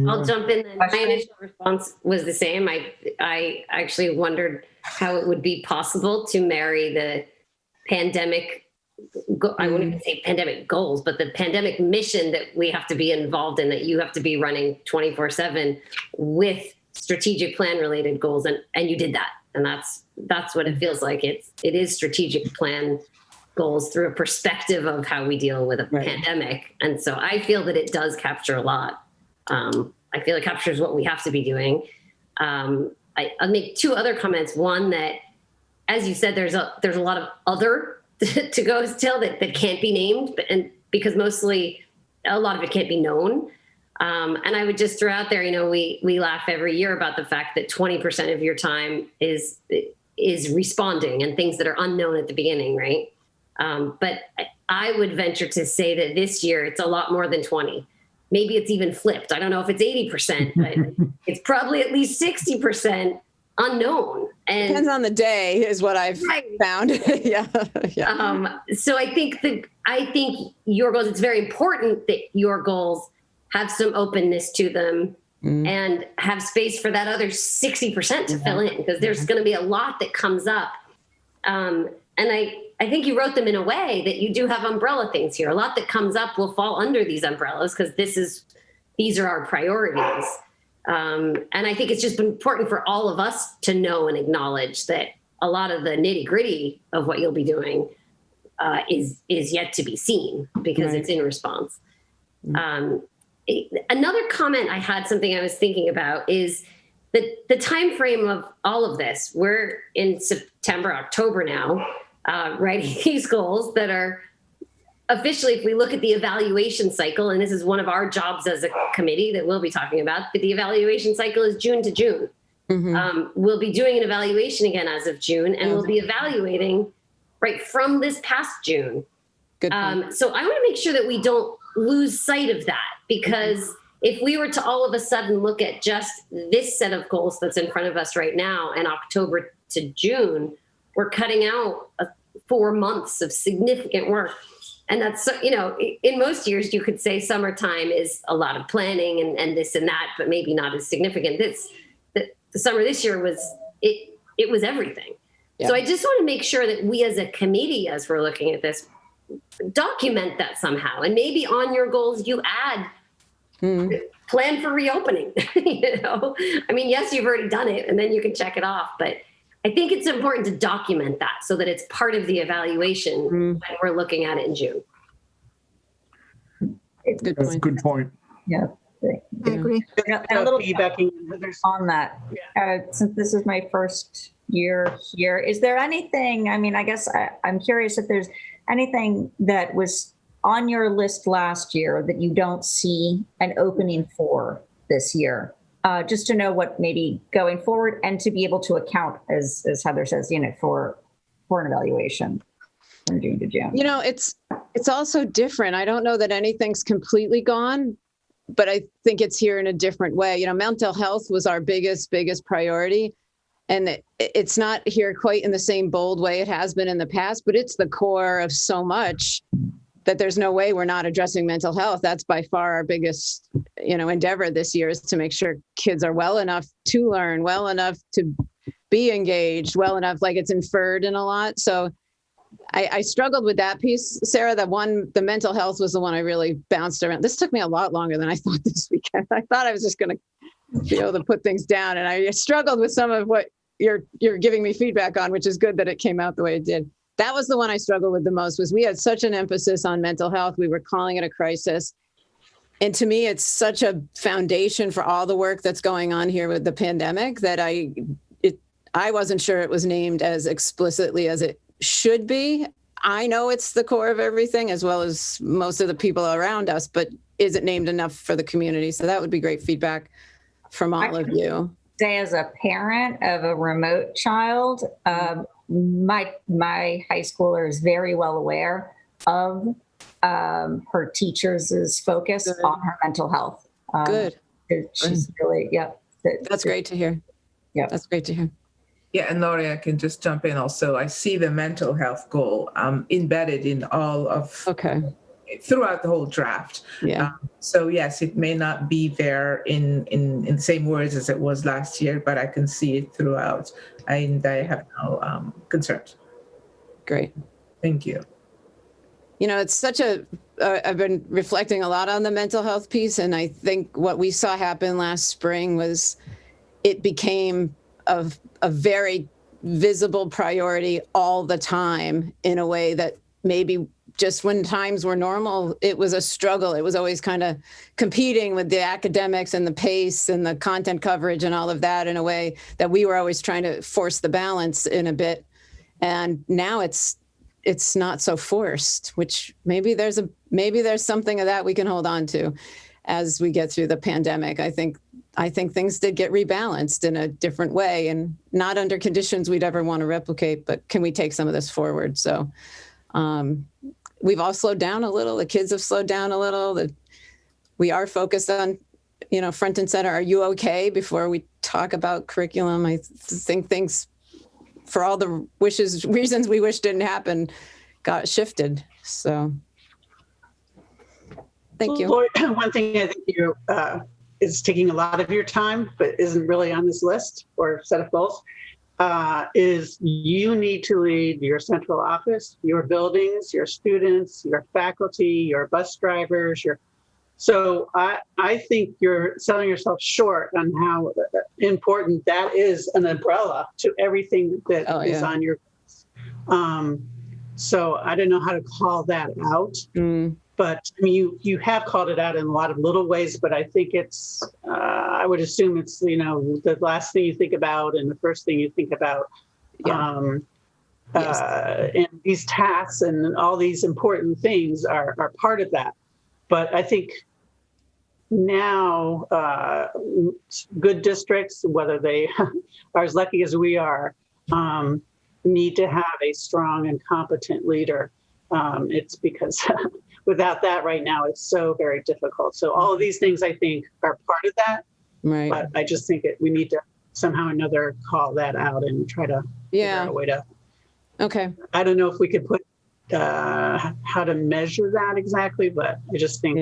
I'll jump in. My initial response was the same. I actually wondered how it would be possible to marry the pandemic, I wouldn't even say pandemic goals, but the pandemic mission that we have to be involved in, that you have to be running 24/7 with strategic plan related goals. And you did that. And that's what it feels like. It is strategic plan goals through a perspective of how we deal with a pandemic. And so I feel that it does capture a lot. I feel it captures what we have to be doing. I'll make two other comments. One, that, as you said, there's a lot of other to go still that can't be named, and because mostly a lot of it can't be known. And I would just throw out there, we laugh every year about the fact that 20% of your time is responding and things that are unknown at the beginning, right? But I would venture to say that this year it's a lot more than 20. Maybe it's even flipped. I don't know if it's 80%, but it's probably at least 60% unknown. And depends on the day is what I've found. Yeah. So I think your goals, it's very important that your goals have some openness to them and have space for that other 60% to fill in, because there's going to be a lot that comes up. And I think you wrote them in a way that you do have umbrella things here. A lot that comes up will fall under these umbrellas because these are our priorities. And I think it's just important for all of us to know and acknowledge that a lot of the nitty gritty of what you'll be doing is yet to be seen because it's in response. Another comment I had, something I was thinking about, is the time frame of all of this. We're in September, October now, writing these goals that are officially, if we look at the evaluation cycle, and this is one of our jobs as a committee that we'll be talking about, but the evaluation cycle is June to June. We'll be doing an evaluation again as of June, and we'll be evaluating right from this past June. Good point. So I want to make sure that we don't lose sight of that, because if we were to all of a sudden look at just this set of goals that's in front of us right now, and October to June, we're cutting out 4 months of significant work. And that's, in most years, you could say summertime is a lot of planning and this and that, but maybe not as significant. The summer this year it was everything. Yeah. So I just want to make sure that we as a committee, as we're looking at this, document that somehow. And maybe on your goals, you add plan for reopening. I mean, yes, you've already done it and then you can check it off, but I think it's important to document that so that it's part of the evaluation when we're looking at it in June. That's a good point. Yeah. I agree. A little on that, since this is my first year here, is there anything, I guess I'm curious if there's anything that was on your list last year that you don't see an opening for this year? Just to know what maybe going forward and to be able to account, as Heather says, for an evaluation from June to June. It's also different. I don't know that anything's completely gone, but I think it's here in a different way. Mental health was our biggest priority. And it's not here quite in the same bold way it has been in the past, but it's the core of so much that there's no way we're not addressing mental health. That's by far our biggest, endeavor this year, is to make sure kids are well enough to learn, well enough to be engaged, well enough, like it's inferred in a lot. So I struggled with that piece, Sarah. The mental health was the one I really bounced around. This took me a lot longer than I thought this weekend. I thought I was just going to be able to put things down. And I struggled with some of what you're giving me feedback on, which is good that it came out the way it did. That was the one I struggled with the most, was we had such an emphasis on mental health. We were calling it a crisis. And to me, it's such a foundation for all the work that's going on here with the pandemic that I wasn't sure it was named as explicitly as it should be. I know it's the core of everything, as well as most of the people around us, but is it named enough for the community? So that would be great feedback from all of you. Say, as a parent of a remote child, my high schooler is very well aware of her teachers' focus on her mental health. Good. She's really, That's great to hear. Yeah. That's great to hear. Yeah, and Lori, I can just jump in also. I see the mental health goal embedded in all of, throughout the whole draft. Yeah. So yes, it may not be there in the same words as it was last year, but I can see it throughout, and I have no concerns. Great. Thank you. It's such I've been reflecting a lot on the mental health piece, and I think what we saw happen last spring was it became a very visible priority all the time, in a way that maybe just when times were normal, it was a struggle. It was always kind of competing with the academics and the pace and the content coverage and all of that, in a way that we were always trying to force the balance in a bit. And now it's not so forced, which maybe there's something of that we can hold on to as we get through the pandemic. I think things did get rebalanced in a different way, and not under conditions we'd ever want to replicate, but can we take some of this forward? So we've all slowed down a little. The kids have slowed down a little. We are focused on, front and center. Are you okay? Before we talk about curriculum, I think things, for all the reasons we wish didn't happen, got shifted. So thank you. Lori, one thing I think is taking a lot of your time, but isn't really on this list or set of goals, is you need to lead your central office, your buildings, your students, your faculty, your bus drivers, So I think you're selling yourself short on how important that is, an umbrella to everything that is on your. So I don't know how to call that out, but I mean, you have called it out in a lot of little ways, but I think it's, I would assume it's, the last thing you think about and the first thing you think about. And these tasks and all these important things are part of that. But I think now good districts, whether they are as lucky as we are, need to have a strong and competent leader. It's because without that right now, it's so very difficult. So all of these things I think are part of that. Right. But I just think we need to somehow or another call that out and try to figure out a way to. Okay. I don't know if we could put how to measure that exactly, but I just think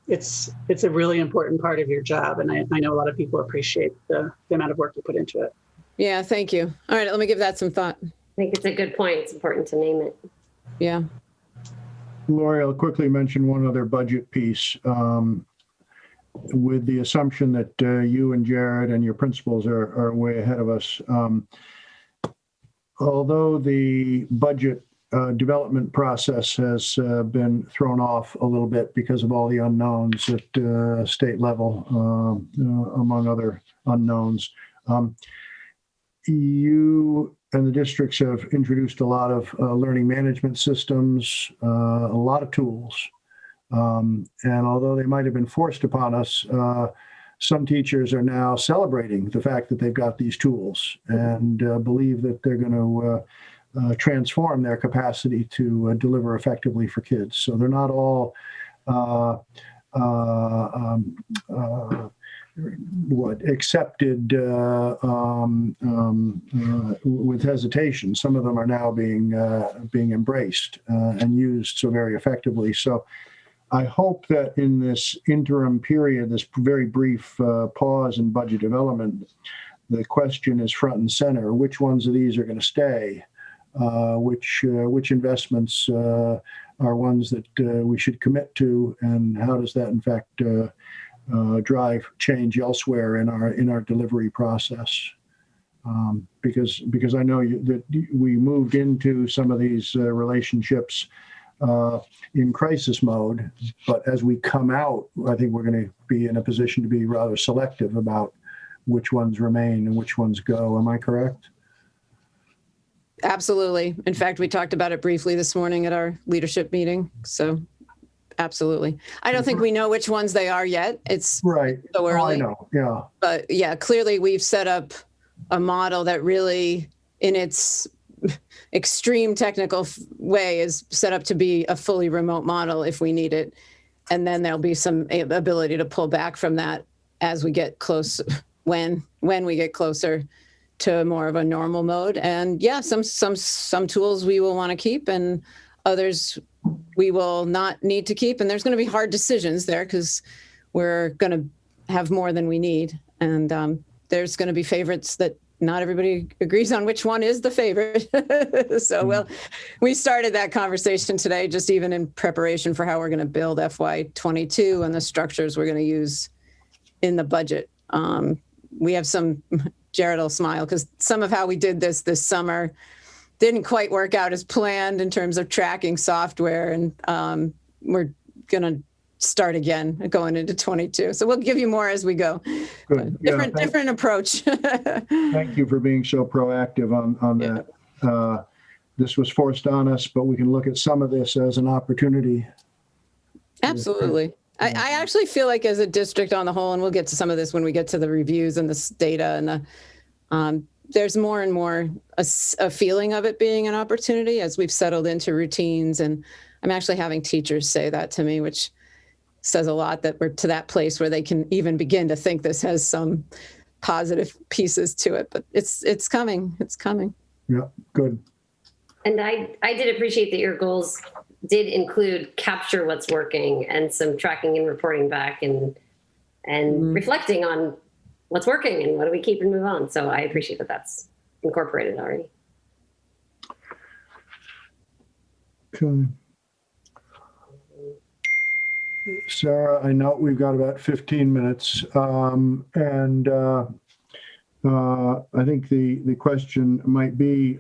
it's a really important part of your job. And I know a lot of people appreciate the amount of work you put into it. Yeah, thank you. All right, let me give that some thought. I think it's a good point. It's important to name it. Yeah. Lori, I'll quickly mention one other budget piece. With the assumption that you and Jared and your principals are way ahead of us. Although the budget development process has been thrown off a little bit because of all the unknowns at state level, among other unknowns, you and the districts have introduced a lot of learning management systems, a lot of tools. And although they might have been forced upon us, some teachers are now celebrating the fact that they've got these tools and believe that they're going to transform their capacity to deliver effectively for kids. So they're not all accepted with hesitation. Some of them are now being embraced and used so very effectively. So I hope that in this interim period, this very brief pause in budget development, the question is front and center: which ones of these are going to stay? Which investments are ones that we should commit to, and how does that in fact drive change elsewhere in our delivery process? Because I know that we moved into some of these relationships in crisis mode, but as we come out, I think we're going to be in a position to be rather selective about which ones remain and which ones go. Am I correct? Absolutely. In fact, we talked about it briefly this morning at our leadership meeting. So absolutely. I don't think we know which ones they are yet. It's right. So early. I know. Yeah. But yeah, clearly we've set up a model that really, in its extreme technical way, is set up to be a fully remote model if we need it. And then there'll be some ability to pull back from that as we get close, when we get closer to more of a normal mode. And yeah, some tools we will want to keep and others we will not need to keep. And there's going to be hard decisions there because we're going to have more than we need. And there's going to be favorites that not everybody agrees on which one is the favorite. So we started that conversation today, just even in preparation for how we're going to build FY22 and the structures we're going to use in the budget. We have some, Jared will smile, because some of how we did this summer didn't quite work out as planned in terms of tracking software. And we're going to start again going into 22. So we'll give you more as we go. Good. Different approach. Thank you for being so proactive on that. This was forced on us, but we can look at some of this as an opportunity. Absolutely. I actually feel like as a district on the whole, and we'll get to some of this when we get to the reviews and this data and there's more and more a feeling of it being an opportunity as we've settled into routines. And I'm actually having teachers say that to me, which says a lot that we're to that place where they can even begin to think this has some positive pieces to it. But it's coming. It's coming. Yeah, good. And I did appreciate that your goals did include capture what's working and some tracking and reporting back and reflecting on what's working and what do we keep and move on. So I appreciate that that's incorporated already. Okay. Sarah, I know we've got about 15 minutes. I think the question might be,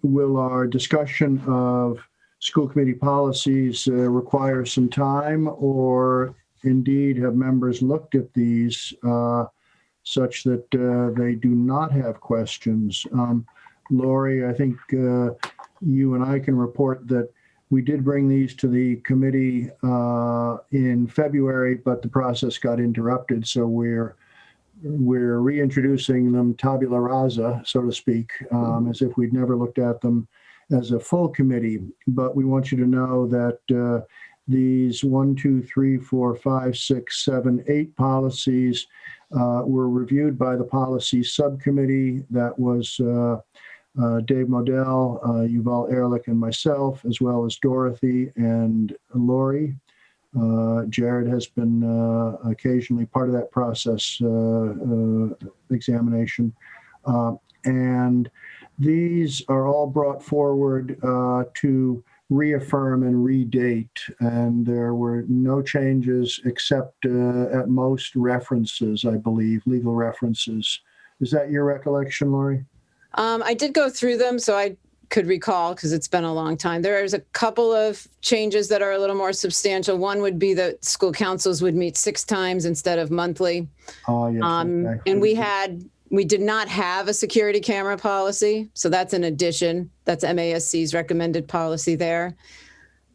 will our discussion of school committee policies require some time, or indeed have members looked at these such that they do not have questions? Lori, I think you and I can report that we did bring these to the committee in February, but the process got interrupted. So we're reintroducing them tabula rasa, so to speak, as if we'd never looked at them as a full committee. But we want you to know that these 1, 2, 3, 4, 5, 6, 7, 8 policies were reviewed by the policy subcommittee. That was Dave Modell, Yuval Ehrlich, and myself, as well as Dorothy and Lori. Jared has been occasionally part of that process examination. And these are all brought forward to reaffirm and redate, and there were no changes except at most references, I believe, legal references. Is that your recollection, Lori? I did go through them, so I could recall because it's been a long time. There's a couple of changes that are a little more substantial. One would be that school councils would meet 6 times instead of monthly. Oh, yes. Okay. And we did not have a security camera policy, so that's an addition. That's MASC's recommended policy there.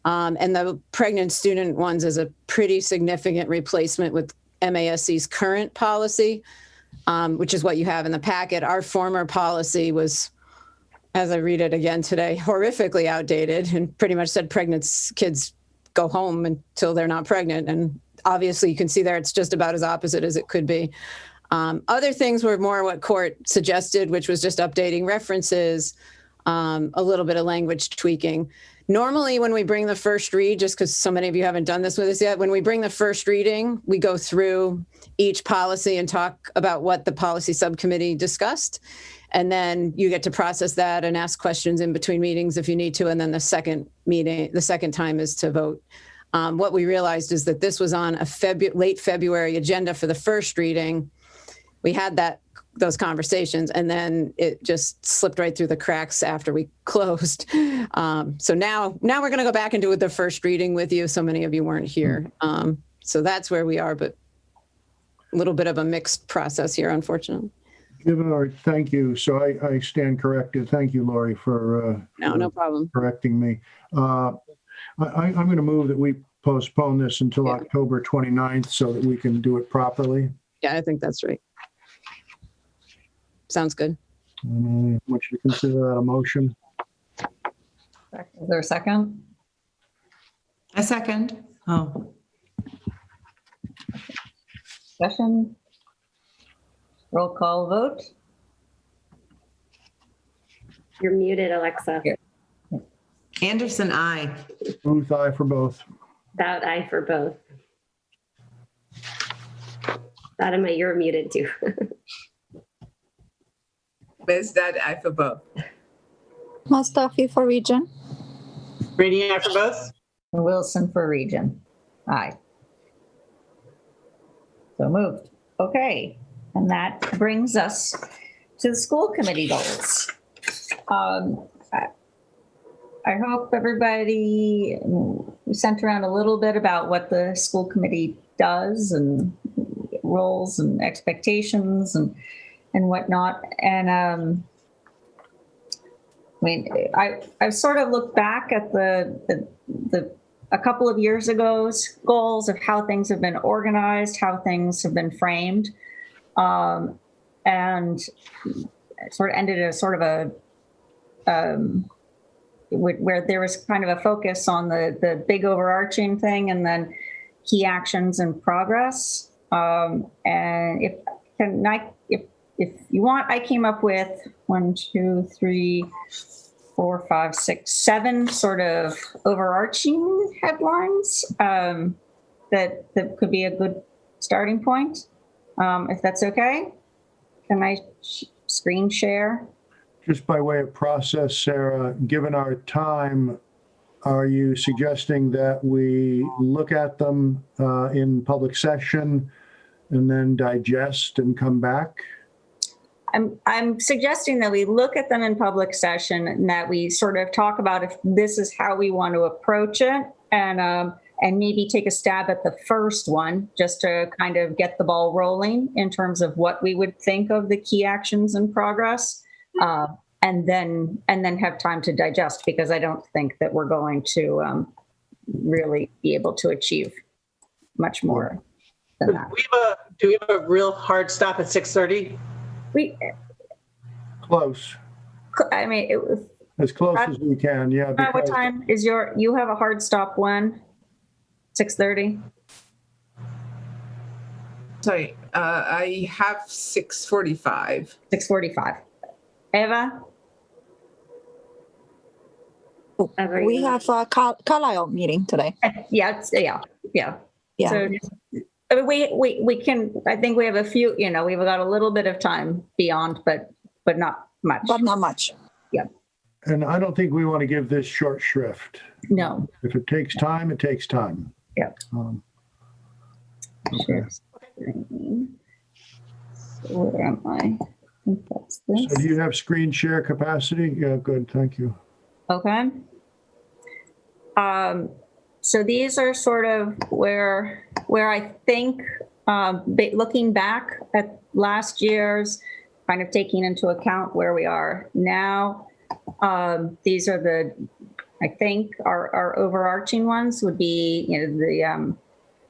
And the pregnant student ones is a pretty significant replacement with MASC's current policy, which is what you have in the packet. Our former policy was, as I read it again today, horrifically outdated and pretty much said pregnant kids go home until they're not pregnant. And obviously you can see there it's just about as opposite as it could be. Other things were more what court suggested, which was just updating references, a little bit of language tweaking. Normally when we bring the first read, just because so many of you haven't done this with us yet, when we bring the first reading, we go through each policy and talk about what the policy subcommittee discussed. And then you get to process that and ask questions in between meetings if you need to. And then the second time is to vote. What we realized is that this was on a late February agenda for the first reading. We had those conversations, and then it just slipped right through the cracks after we closed. So now we're going to go back and do the first reading with you. So many of you weren't here. So that's where we are, but a little bit of a mixed process here, unfortunately. Thank you. So I stand corrected. Thank you, Lori, for no problem correcting me. I'm going to move that we postpone this until October 29th so that we can do it properly. Yeah, I think that's right. Sounds good. I want you to consider that a motion. Is there a second? A second. Oh, Discussion? Roll call vote? You're muted, Alexa. Here. Anderson, aye. Booth, aye for both. That aye for both. Fatima, you're muted too. Best that aye for both. Mustafi for region. Reading after both? Wilson for region. Aye. So moved. Okay. And that brings us to the school committee goals. I hope everybody sent around a little bit about what the school committee does and roles and expectations and whatnot. And I mean, I've sort of looked back at a couple of years ago's goals of how things have been organized, how things have been framed. And sort of ended as sort of where there was kind of a focus on the big overarching thing and then key actions and progress. And if you want, I came up with 1, 2, 3, 4, 5, 6, 7 sort of overarching headlines that could be a good starting point. If that's okay, can I screen share? Just by way of process, Sarah, given our time, are you suggesting that we look at them in public session and then digest and come back? I'm suggesting that we look at them in public session and that we sort of talk about if this is how we want to approach it, and maybe take a stab at the first one just to kind of get the ball rolling in terms of what we would think of the key actions and progress, and then have time to digest, because I don't think that we're going to really be able to achieve much more than that. Do we have a real hard stop at 6:30? Close. I mean, As close as we can, yeah. what time is you have a hard stop when? 6:30? Sorry, I have 6:45. 6:45. Eva? We have a Carlisle meeting today. Yeah. Yeah. So I mean, we can, I think we have a few, we've got a little bit of time beyond, but not much. But not much. Yeah. And I don't think we want to give this short shrift. No. If it takes time, it takes time. Yeah. Okay. So where am I? I think that's this. So do you have screen share capacity? Yeah, good, thank you. Okay. So these are sort of where I think, looking back at last year's, kind of taking into account where we are now, these are I think our overarching ones would be,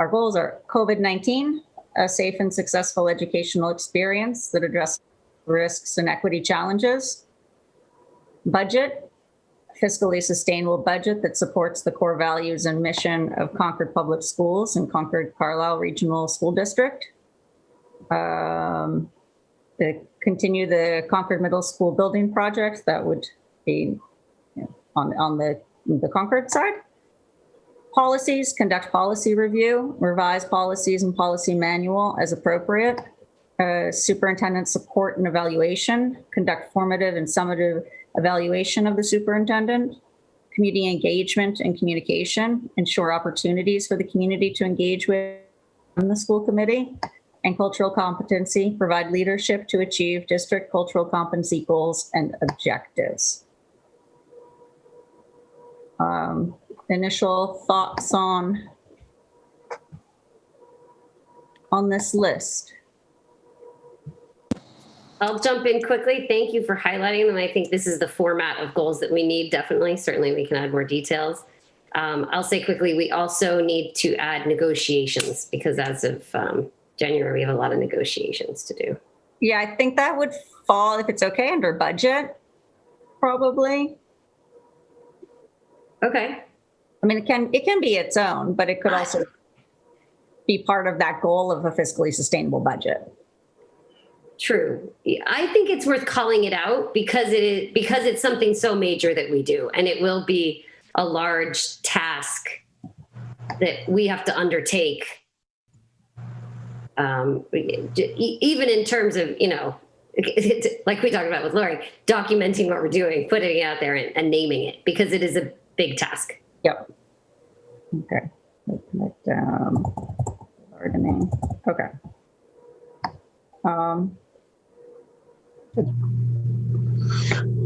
our goals are COVID-19, a safe and successful educational experience that addresses risks and equity challenges, budget, fiscally sustainable budget that supports the core values and mission of Concord Public Schools and Concord-Carlisle Regional School District. Continue the Concord Middle School building project, that would be on the Concord side. Policies, conduct policy review, revise policies and policy manual as appropriate. Superintendent support and evaluation, conduct formative and summative evaluation of the superintendent. Community engagement and communication, ensure opportunities for the community to engage with the school committee. And cultural competency, provide leadership to achieve district cultural competency goals and objectives. Initial thoughts on this list? I'll jump in quickly. Thank you for highlighting them. I think this is the format of goals that we need, definitely. Certainly, we can add more details. I'll say quickly, we also need to add negotiations, because as of January, we have a lot of negotiations to do. Yeah, I think that would fall, if it's okay, under budget, probably. Okay. I mean, it can be its own, but it could also be part of that goal of a fiscally sustainable budget. True. I think it's worth calling it out because it's something so major that we do, and it will be a large task that we have to undertake. Even in terms of, like we talked about with Lori, documenting what we're doing, putting it out there and naming it, because it is a big task. Yep. Okay. Put down gardening. Okay.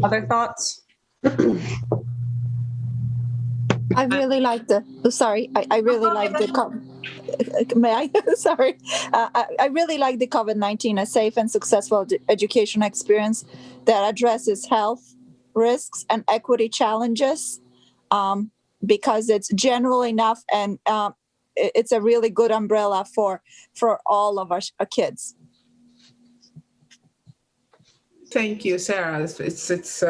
Other thoughts? I really like I really like may I? Sorry. I really like the COVID-19, a safe and successful education experience that addresses health risks and equity challenges, because it's general enough, and it's a really good umbrella for all of our kids. Thank you, Sarah. It's as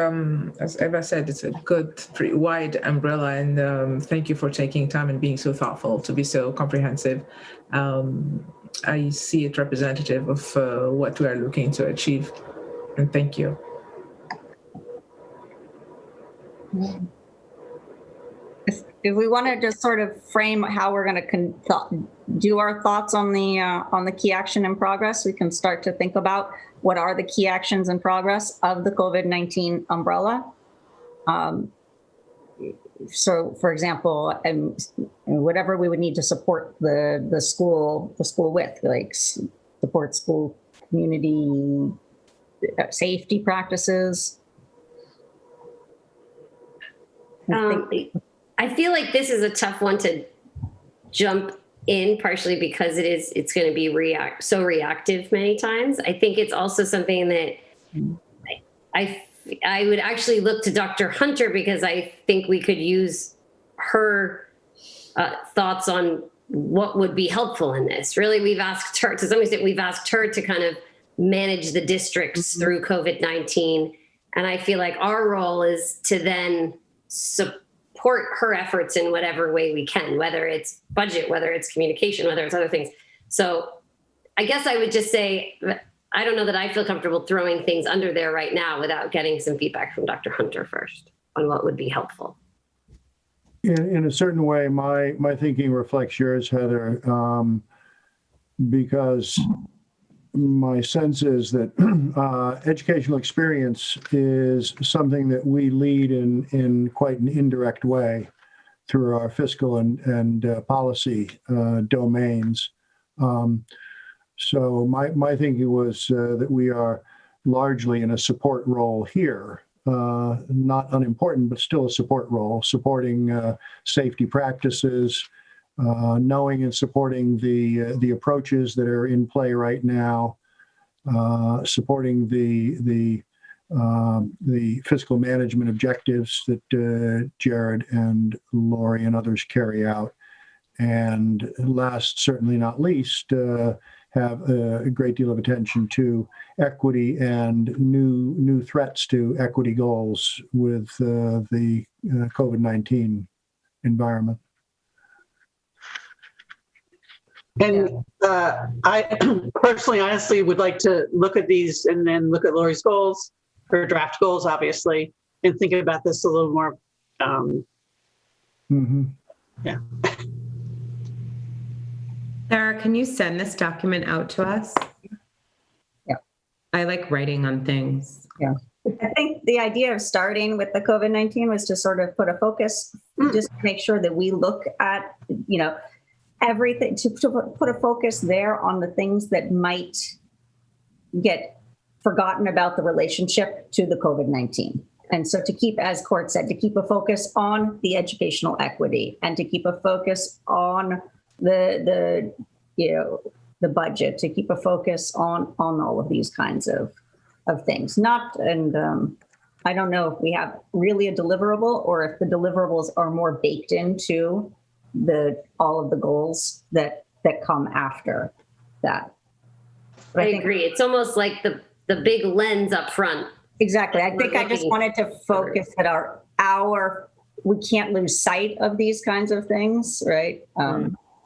Eva said, it's a good, pretty wide umbrella, and thank you for taking time and being so thoughtful to be so comprehensive. I see it representative of what we are looking to achieve, and thank you. If we want to just sort of frame how we're going to do our thoughts on the key action in progress, we can start to think about what are the key actions in progress of the COVID-19 umbrella. So, for example, whatever we would need to support the school with, like support school community safety practices. I feel like this is a tough one to jump in, partially because it's going to be reactive many times. I think it's also something that I would actually look to Dr. Hunter, because I think we could use her thoughts on what would be helpful in this. Really, we've asked her, to some extent, to kind of manage the districts through COVID-19. And I feel like our role is to then support her efforts in whatever way we can, whether it's budget, whether it's communication, whether it's other things. So I guess I would just say, I don't know that I feel comfortable throwing things under there right now without getting some feedback from Dr. Hunter first on what would be helpful. In a certain way, my thinking reflects yours, Heather, because my sense is that educational experience is something that we lead in quite an indirect way through our fiscal and policy domains. So my thinking was that we are largely in a support role here, not unimportant, but still a support role, supporting safety practices, knowing and supporting the approaches that are in play right now, supporting the fiscal management objectives that Jared and Lori and others carry out, and last, certainly not least, have a great deal of attention to equity and new threats to equity goals with the COVID-19 environment. And I personally, honestly, would like to look at these and then look at Lori's goals, her draft goals, obviously, and think about this a little more. Yeah. Sarah, can you send this document out to us? Yeah. I like writing on things. Yeah. I think the idea of starting with the COVID-19 was to sort of put a focus, just to make sure that we look at, everything, to put a focus there on the things that might get forgotten about the relationship to the COVID-19. And so to keep, as Court said, to keep a focus on the educational equity and to keep a focus on the budget, to keep a focus on all of these kinds of things. I don't know if we have really a deliverable or if the deliverables are more baked into all of the goals that come after that. But I agree. It's almost like the big lens up front. Exactly. I think I just wanted to focus that we can't lose sight of these kinds of things, right?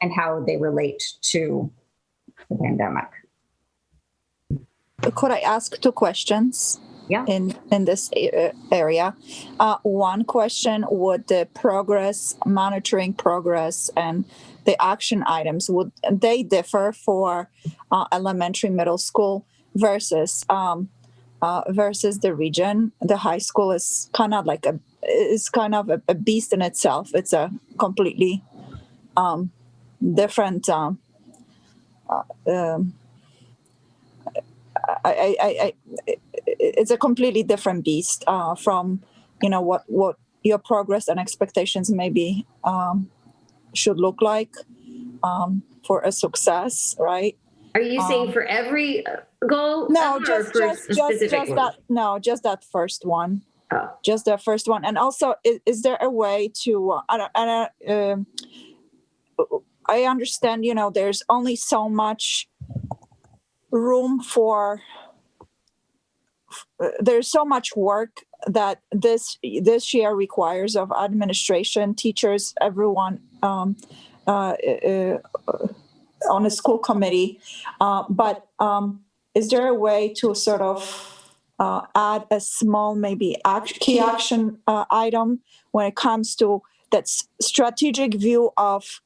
And how they relate to the pandemic. Could I ask 2 questions? Yeah. In this area. One question: would the monitoring progress and the action items, would they differ for elementary, middle school versus the region? The high school is kind of like a beast in itself. It's a completely different. It's a completely different beast from what your progress and expectations maybe should look like for a success, right? Are you saying for every goal? No, just just that first one. Oh. Just the first one. And also, is there a way to? I understand. There's only so much room for there's so much work that this year requires of administration, teachers, everyone on a school committee. But is there a way to sort of add a small, maybe key action item when it comes to that strategic view of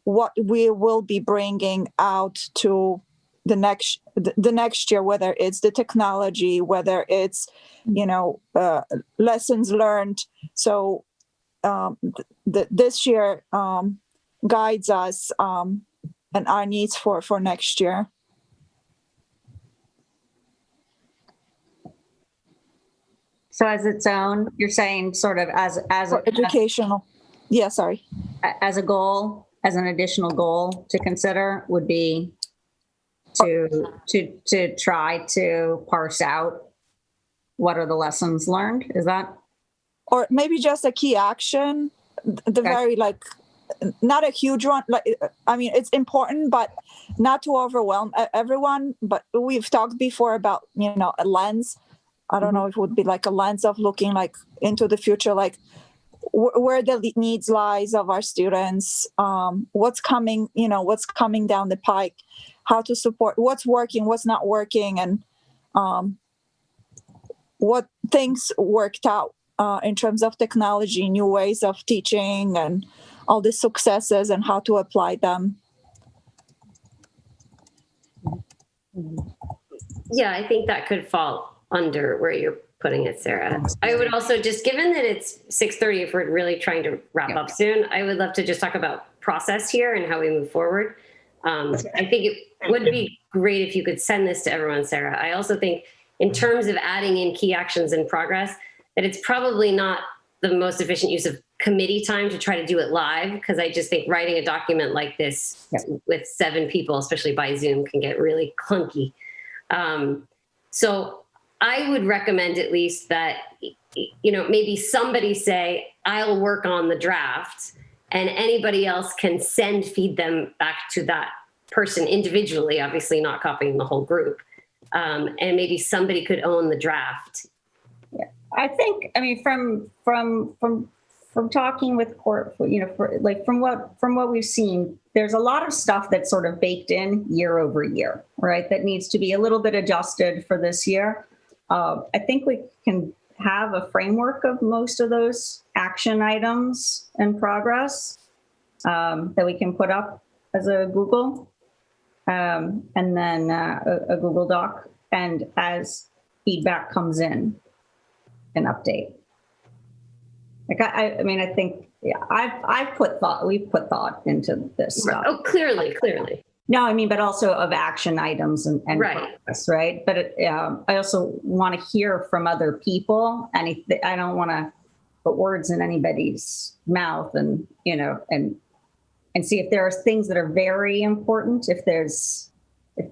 what we will be bringing out to the next year, whether it's the technology, whether it's, lessons learned. So this year guides us and our needs for next year. So as its own, you're saying sort of as educational. Yeah, sorry. As a goal, as an additional goal to consider would be to try to parse out what are the lessons learned. Is that? Or maybe just a key action, very not a huge one. It's important, but not to overwhelm everyone. But we've talked before about, a lens. I don't know if it would be like a lens of looking into the future, where the needs lies of our students, what's coming down the pike, how to support, what's working, what's not working, and what things worked out in terms of technology, new ways of teaching, and all the successes and how to apply them. Yeah, I think that could fall under where you're putting it, Sarah. I would also just, given that it's 6:30, if we're really trying to wrap up soon, I would love to just talk about process here and how we move forward. I think it would be great if you could send this to everyone, Sarah. I also think in terms of adding in key actions in progress, that it's probably not the most efficient use of committee time to try to do it live, because I just think writing a document like this with 7 people, especially by Zoom, can get really clunky. So I would recommend at least that, maybe somebody say, I'll work on the draft, and anybody else can feed them back to that person individually, obviously not copying the whole group. And maybe somebody could own the draft. Yeah, I think, from talking with Court, from what we've seen, there's a lot of stuff that's sort of baked in year over year, right? That needs to be a little bit adjusted for this year. I think we can have a framework of most of those action items in progress that we can put up as a Google and then a Google Doc, and as feedback comes in, an update. I think, we've put thought into this stuff. Oh, clearly. No, but also of action items and progress, right? But I also want to hear from other people, and I don't want to put words in anybody's mouth, and and see if there are things that are very important. If there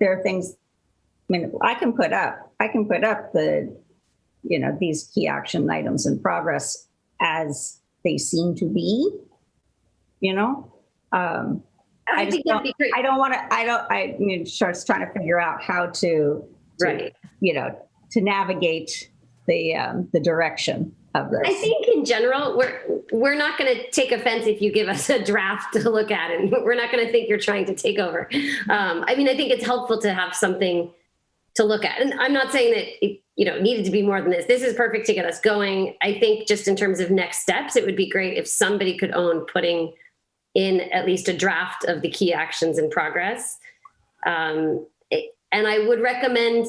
are things, I can put up the these key action items in progress as they seem to be, I think that'd be great. I'm just trying to figure out how to navigate the direction of this. I think in general, we're not going to take offense if you give us a draft to look at, and we're not going to think you're trying to take over. I think it's helpful to have something to look at. And I'm not saying that it needed to be more than this. This is perfect to get us going. I think just in terms of next steps, it would be great if somebody could own putting in at least a draft of the key actions in progress. And I would recommend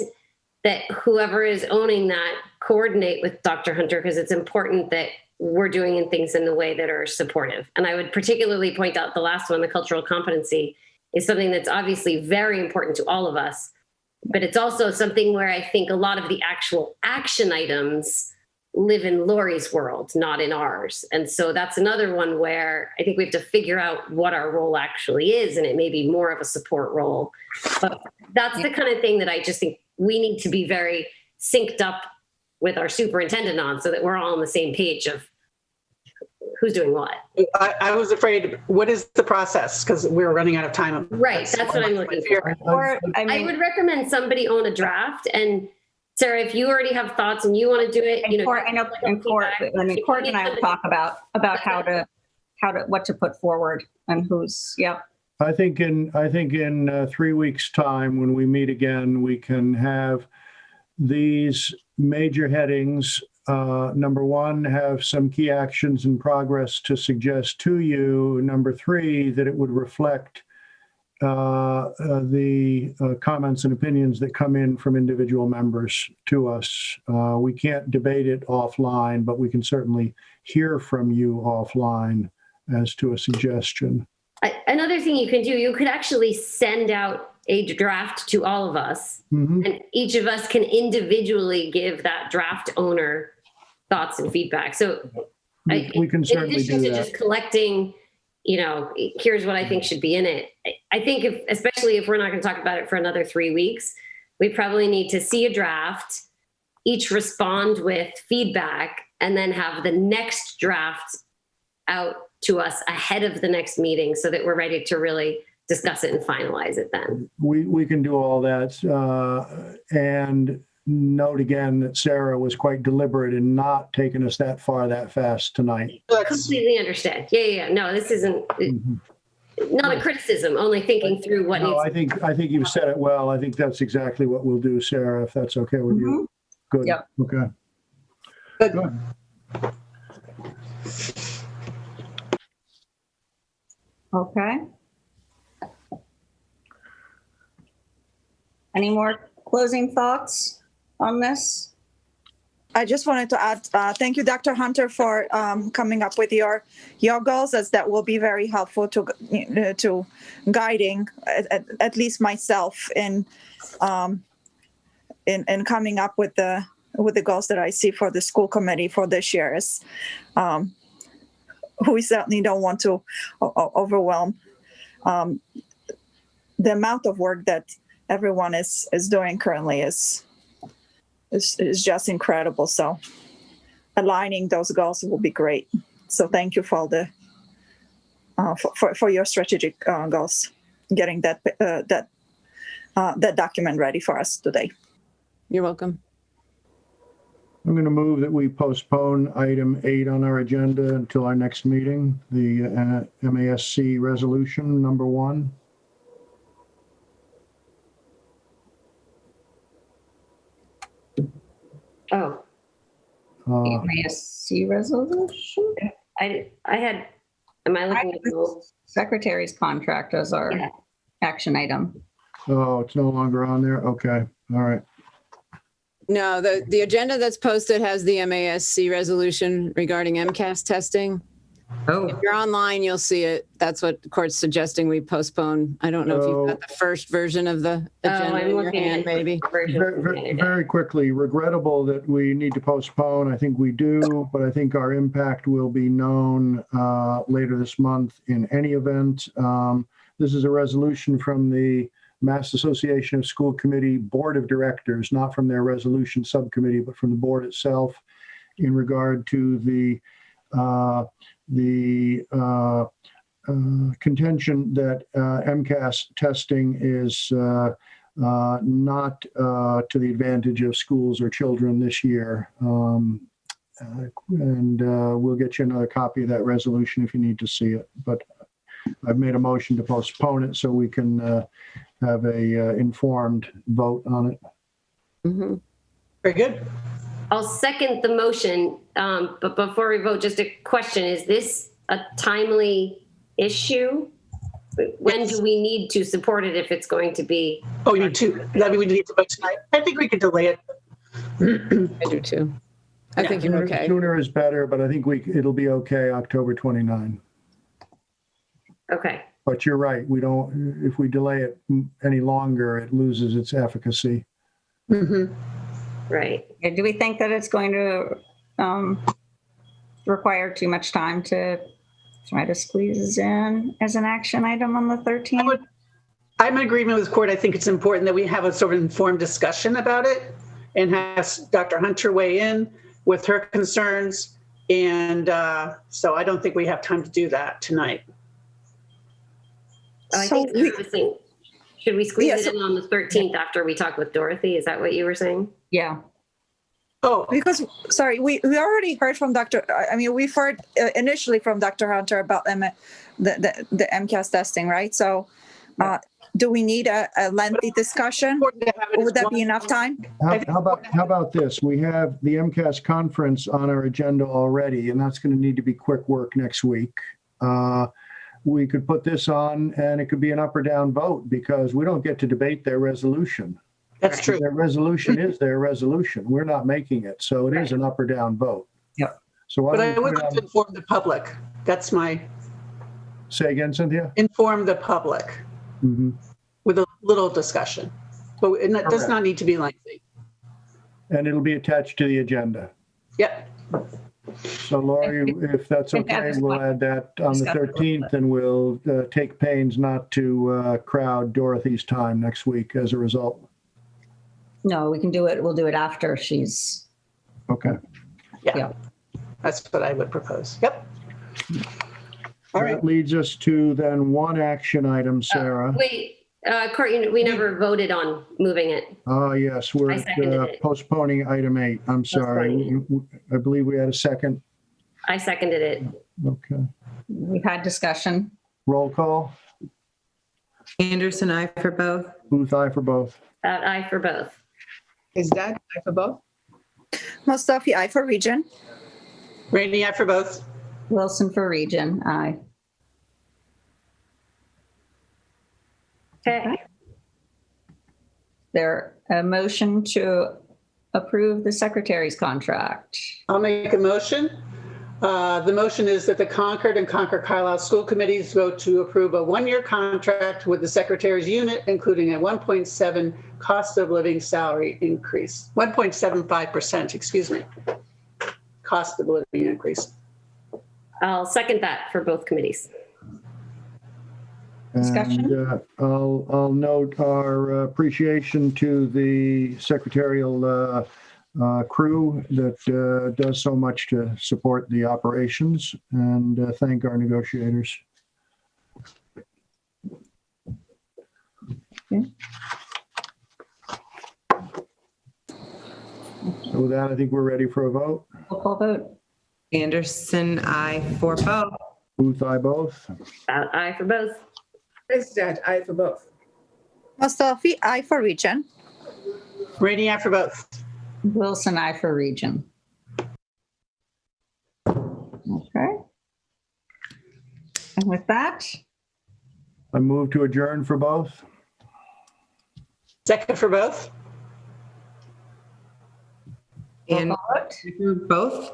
that whoever is owning that coordinate with Dr. Hunter, because it's important that we're doing things in the way that are supportive. And I would particularly point out the last one, the cultural competency, is something that's obviously very important to all of us, but it's also something where I think a lot of the actual action items live in Lori's world, not in ours. And so that's another one where I think we have to figure out what our role actually is, and it may be more of a support role. But that's the kind of thing that I just think we need to be very synced up with our superintendent on, so that we're all on the same page of who's doing what. I was afraid, what is the process? Because we're running out of time. Right, that's what I'm looking for. Or, I would recommend somebody own a draft, and Sarah, if you already have thoughts and you want to do it, And Court, I know, and Court, Court and I will talk about what to put forward and who's, yep. I think in 3 weeks' time, when we meet again, we can have these major headings. Number one, have some key actions in progress to suggest to you. Number three, that it would reflect the comments and opinions that come in from individual members to us. We can't debate it offline, but we can certainly hear from you offline as to a suggestion. Another thing you can do, you could actually send out a draft to all of us, and each of us can individually give that draft owner thoughts and feedback. So we can certainly in addition do to that. just collecting, here's what I think should be in it. I think especially if we're not going to talk about it for another 3 weeks, we probably need to see a draft, each respond with feedback, and then have the next draft out to us ahead of the next meeting so that we're ready to really discuss it and finalize it then. We can do all that. And note again that Sarah was quite deliberate in not taking us that far that fast tonight. Completely understand. Yeah. No, this isn't not a criticism, only thinking through what No, needs. I think you said it well. I think that's exactly what we'll do, Sarah, if that's okay with you. Good. Yep. Okay. Good. Okay. Any more closing thoughts on this? I just wanted to add, thank you, Dr. Hunter, for coming up with your goals, as that will be very helpful to guiding at least myself in coming up with the goals that I see for the school committee for this year. We certainly don't want to overwhelm the amount of work that everyone is doing currently is just incredible. So aligning those goals will be great. So thank you for the for your strategic goals, getting that document ready for us today. You're welcome. I'm going to move that we postpone item 8 on our agenda until our next meeting, the MASC resolution number 1. Oh, MASC resolution? am I looking at the Secretary's contract as our action item. Oh, it's no longer on there? Okay. All right. No, the agenda that's posted has the MASC resolution regarding MCAS testing. Oh. If you're online, you'll see it. That's what the court's suggesting we postpone. I don't know if you've got the first version of the agenda I'm in your looking hand, at maybe. Very quickly, regrettable that we need to postpone. I think we do, but I think our impact will be known later this month in any event. This is a resolution from the Mass Association of School Committee Board of Directors, not from their resolution subcommittee, but from the board itself, in regard to the contention that MCAS testing is not to the advantage of schools or children this year. And we'll get you another copy of that resolution if you need to see it. But I've made a motion to postpone it so we can have a informed vote on it. Mm-hmm. Very good. I'll second the motion, but before we vote, just a question. Is this a timely issue? When do we need to support it if it's going to be? Oh, you too. That we need to vote tonight. I think we can delay it. I do too. I think you're okay. Sooner is better, but I think it'll be okay October 29. Okay. But you're right. If we delay it any longer, it loses its efficacy. Mm-hmm. Right. Do we think that it's going to require too much time to try to squeeze in as an action item on the 13th? I'm in agreement with Court. I think it's important that we have a sort of informed discussion about it and have Dr. Hunter weigh in with her concerns. And so I don't think we have time to do that tonight. I think Should we squeeze Yeah, it in on the 13th after we talk with Dorothy? Is that what you were saying? Yeah. Oh, Because, sorry, we already heard from we've heard initially from Dr. Hunter about the MCAS testing, right? So do we need a lengthy discussion? important to have it as Would that be one- enough time? How about this? We have the MCAS conference on our agenda already, and that's going to need to be quick work next week. We could put this on and it could be an up or down vote because we don't get to debate their resolution. That's true. Their resolution is their resolution. We're not making it. So it is an up or down vote. Yep. So why But don't I we would put it like to on? inform the public. That's my, Say again, Cynthia? inform the public Mhm. with a little discussion. But it does Correct. not need to be lengthy. And it'll be attached to the agenda. Yep. So Lori, if that's think that okay, is we'll fine. add that on the Discuss it a little 13th and we'll take pains not to crowd Dorothy's time next week as a result. No, we can do it. We'll do it after she's, Okay. yeah. That's what I would propose. Yep. All right. That leads us to then one action item, Sarah. Wait, Courtney, we never voted on moving it. Ah, yes, we're I seconded it. postponing item 8. I'm sorry. I believe we had a second. I seconded it. Okay. We've had discussion. Roll call. Anderson, I for both. Booth, aye for both. Aye for both. Is that for both? Mustafi, I for region. Rainey, I for both. Wilson for region, aye. Okay. There a motion to approve the secretary's contract. I'll make a motion. The motion is that the Concord and Concord-Carlisle school committees vote to approve a one-year contract with the secretary's unit, including a 1.7 cost of living salary increase, 1.75%, excuse me, cost of living increase. I'll second that for both committees. Discussion? And I'll note our appreciation to the secretarial crew that does so much to support the operations and thank our negotiators. Okay. So with that, I think we're ready for a vote. Roll call vote. Anderson, I for both. Booth, aye both. Aye for both. Is that for both? Mustafi, I for region. Rainey, I for both. Wilson, aye for region. Okay. And with that, I move to adjourn for both. Second for both. And roll call vote. for both.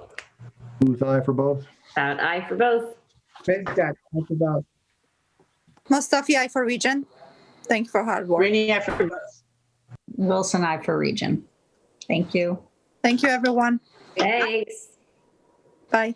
Booth, aye for both. Aye for both. Is that for both? Mustafi, I for region. Thank you for hard work. Rainey, I for both. Wilson, aye for region. Thank you. Thank you, everyone. Thanks. Bye.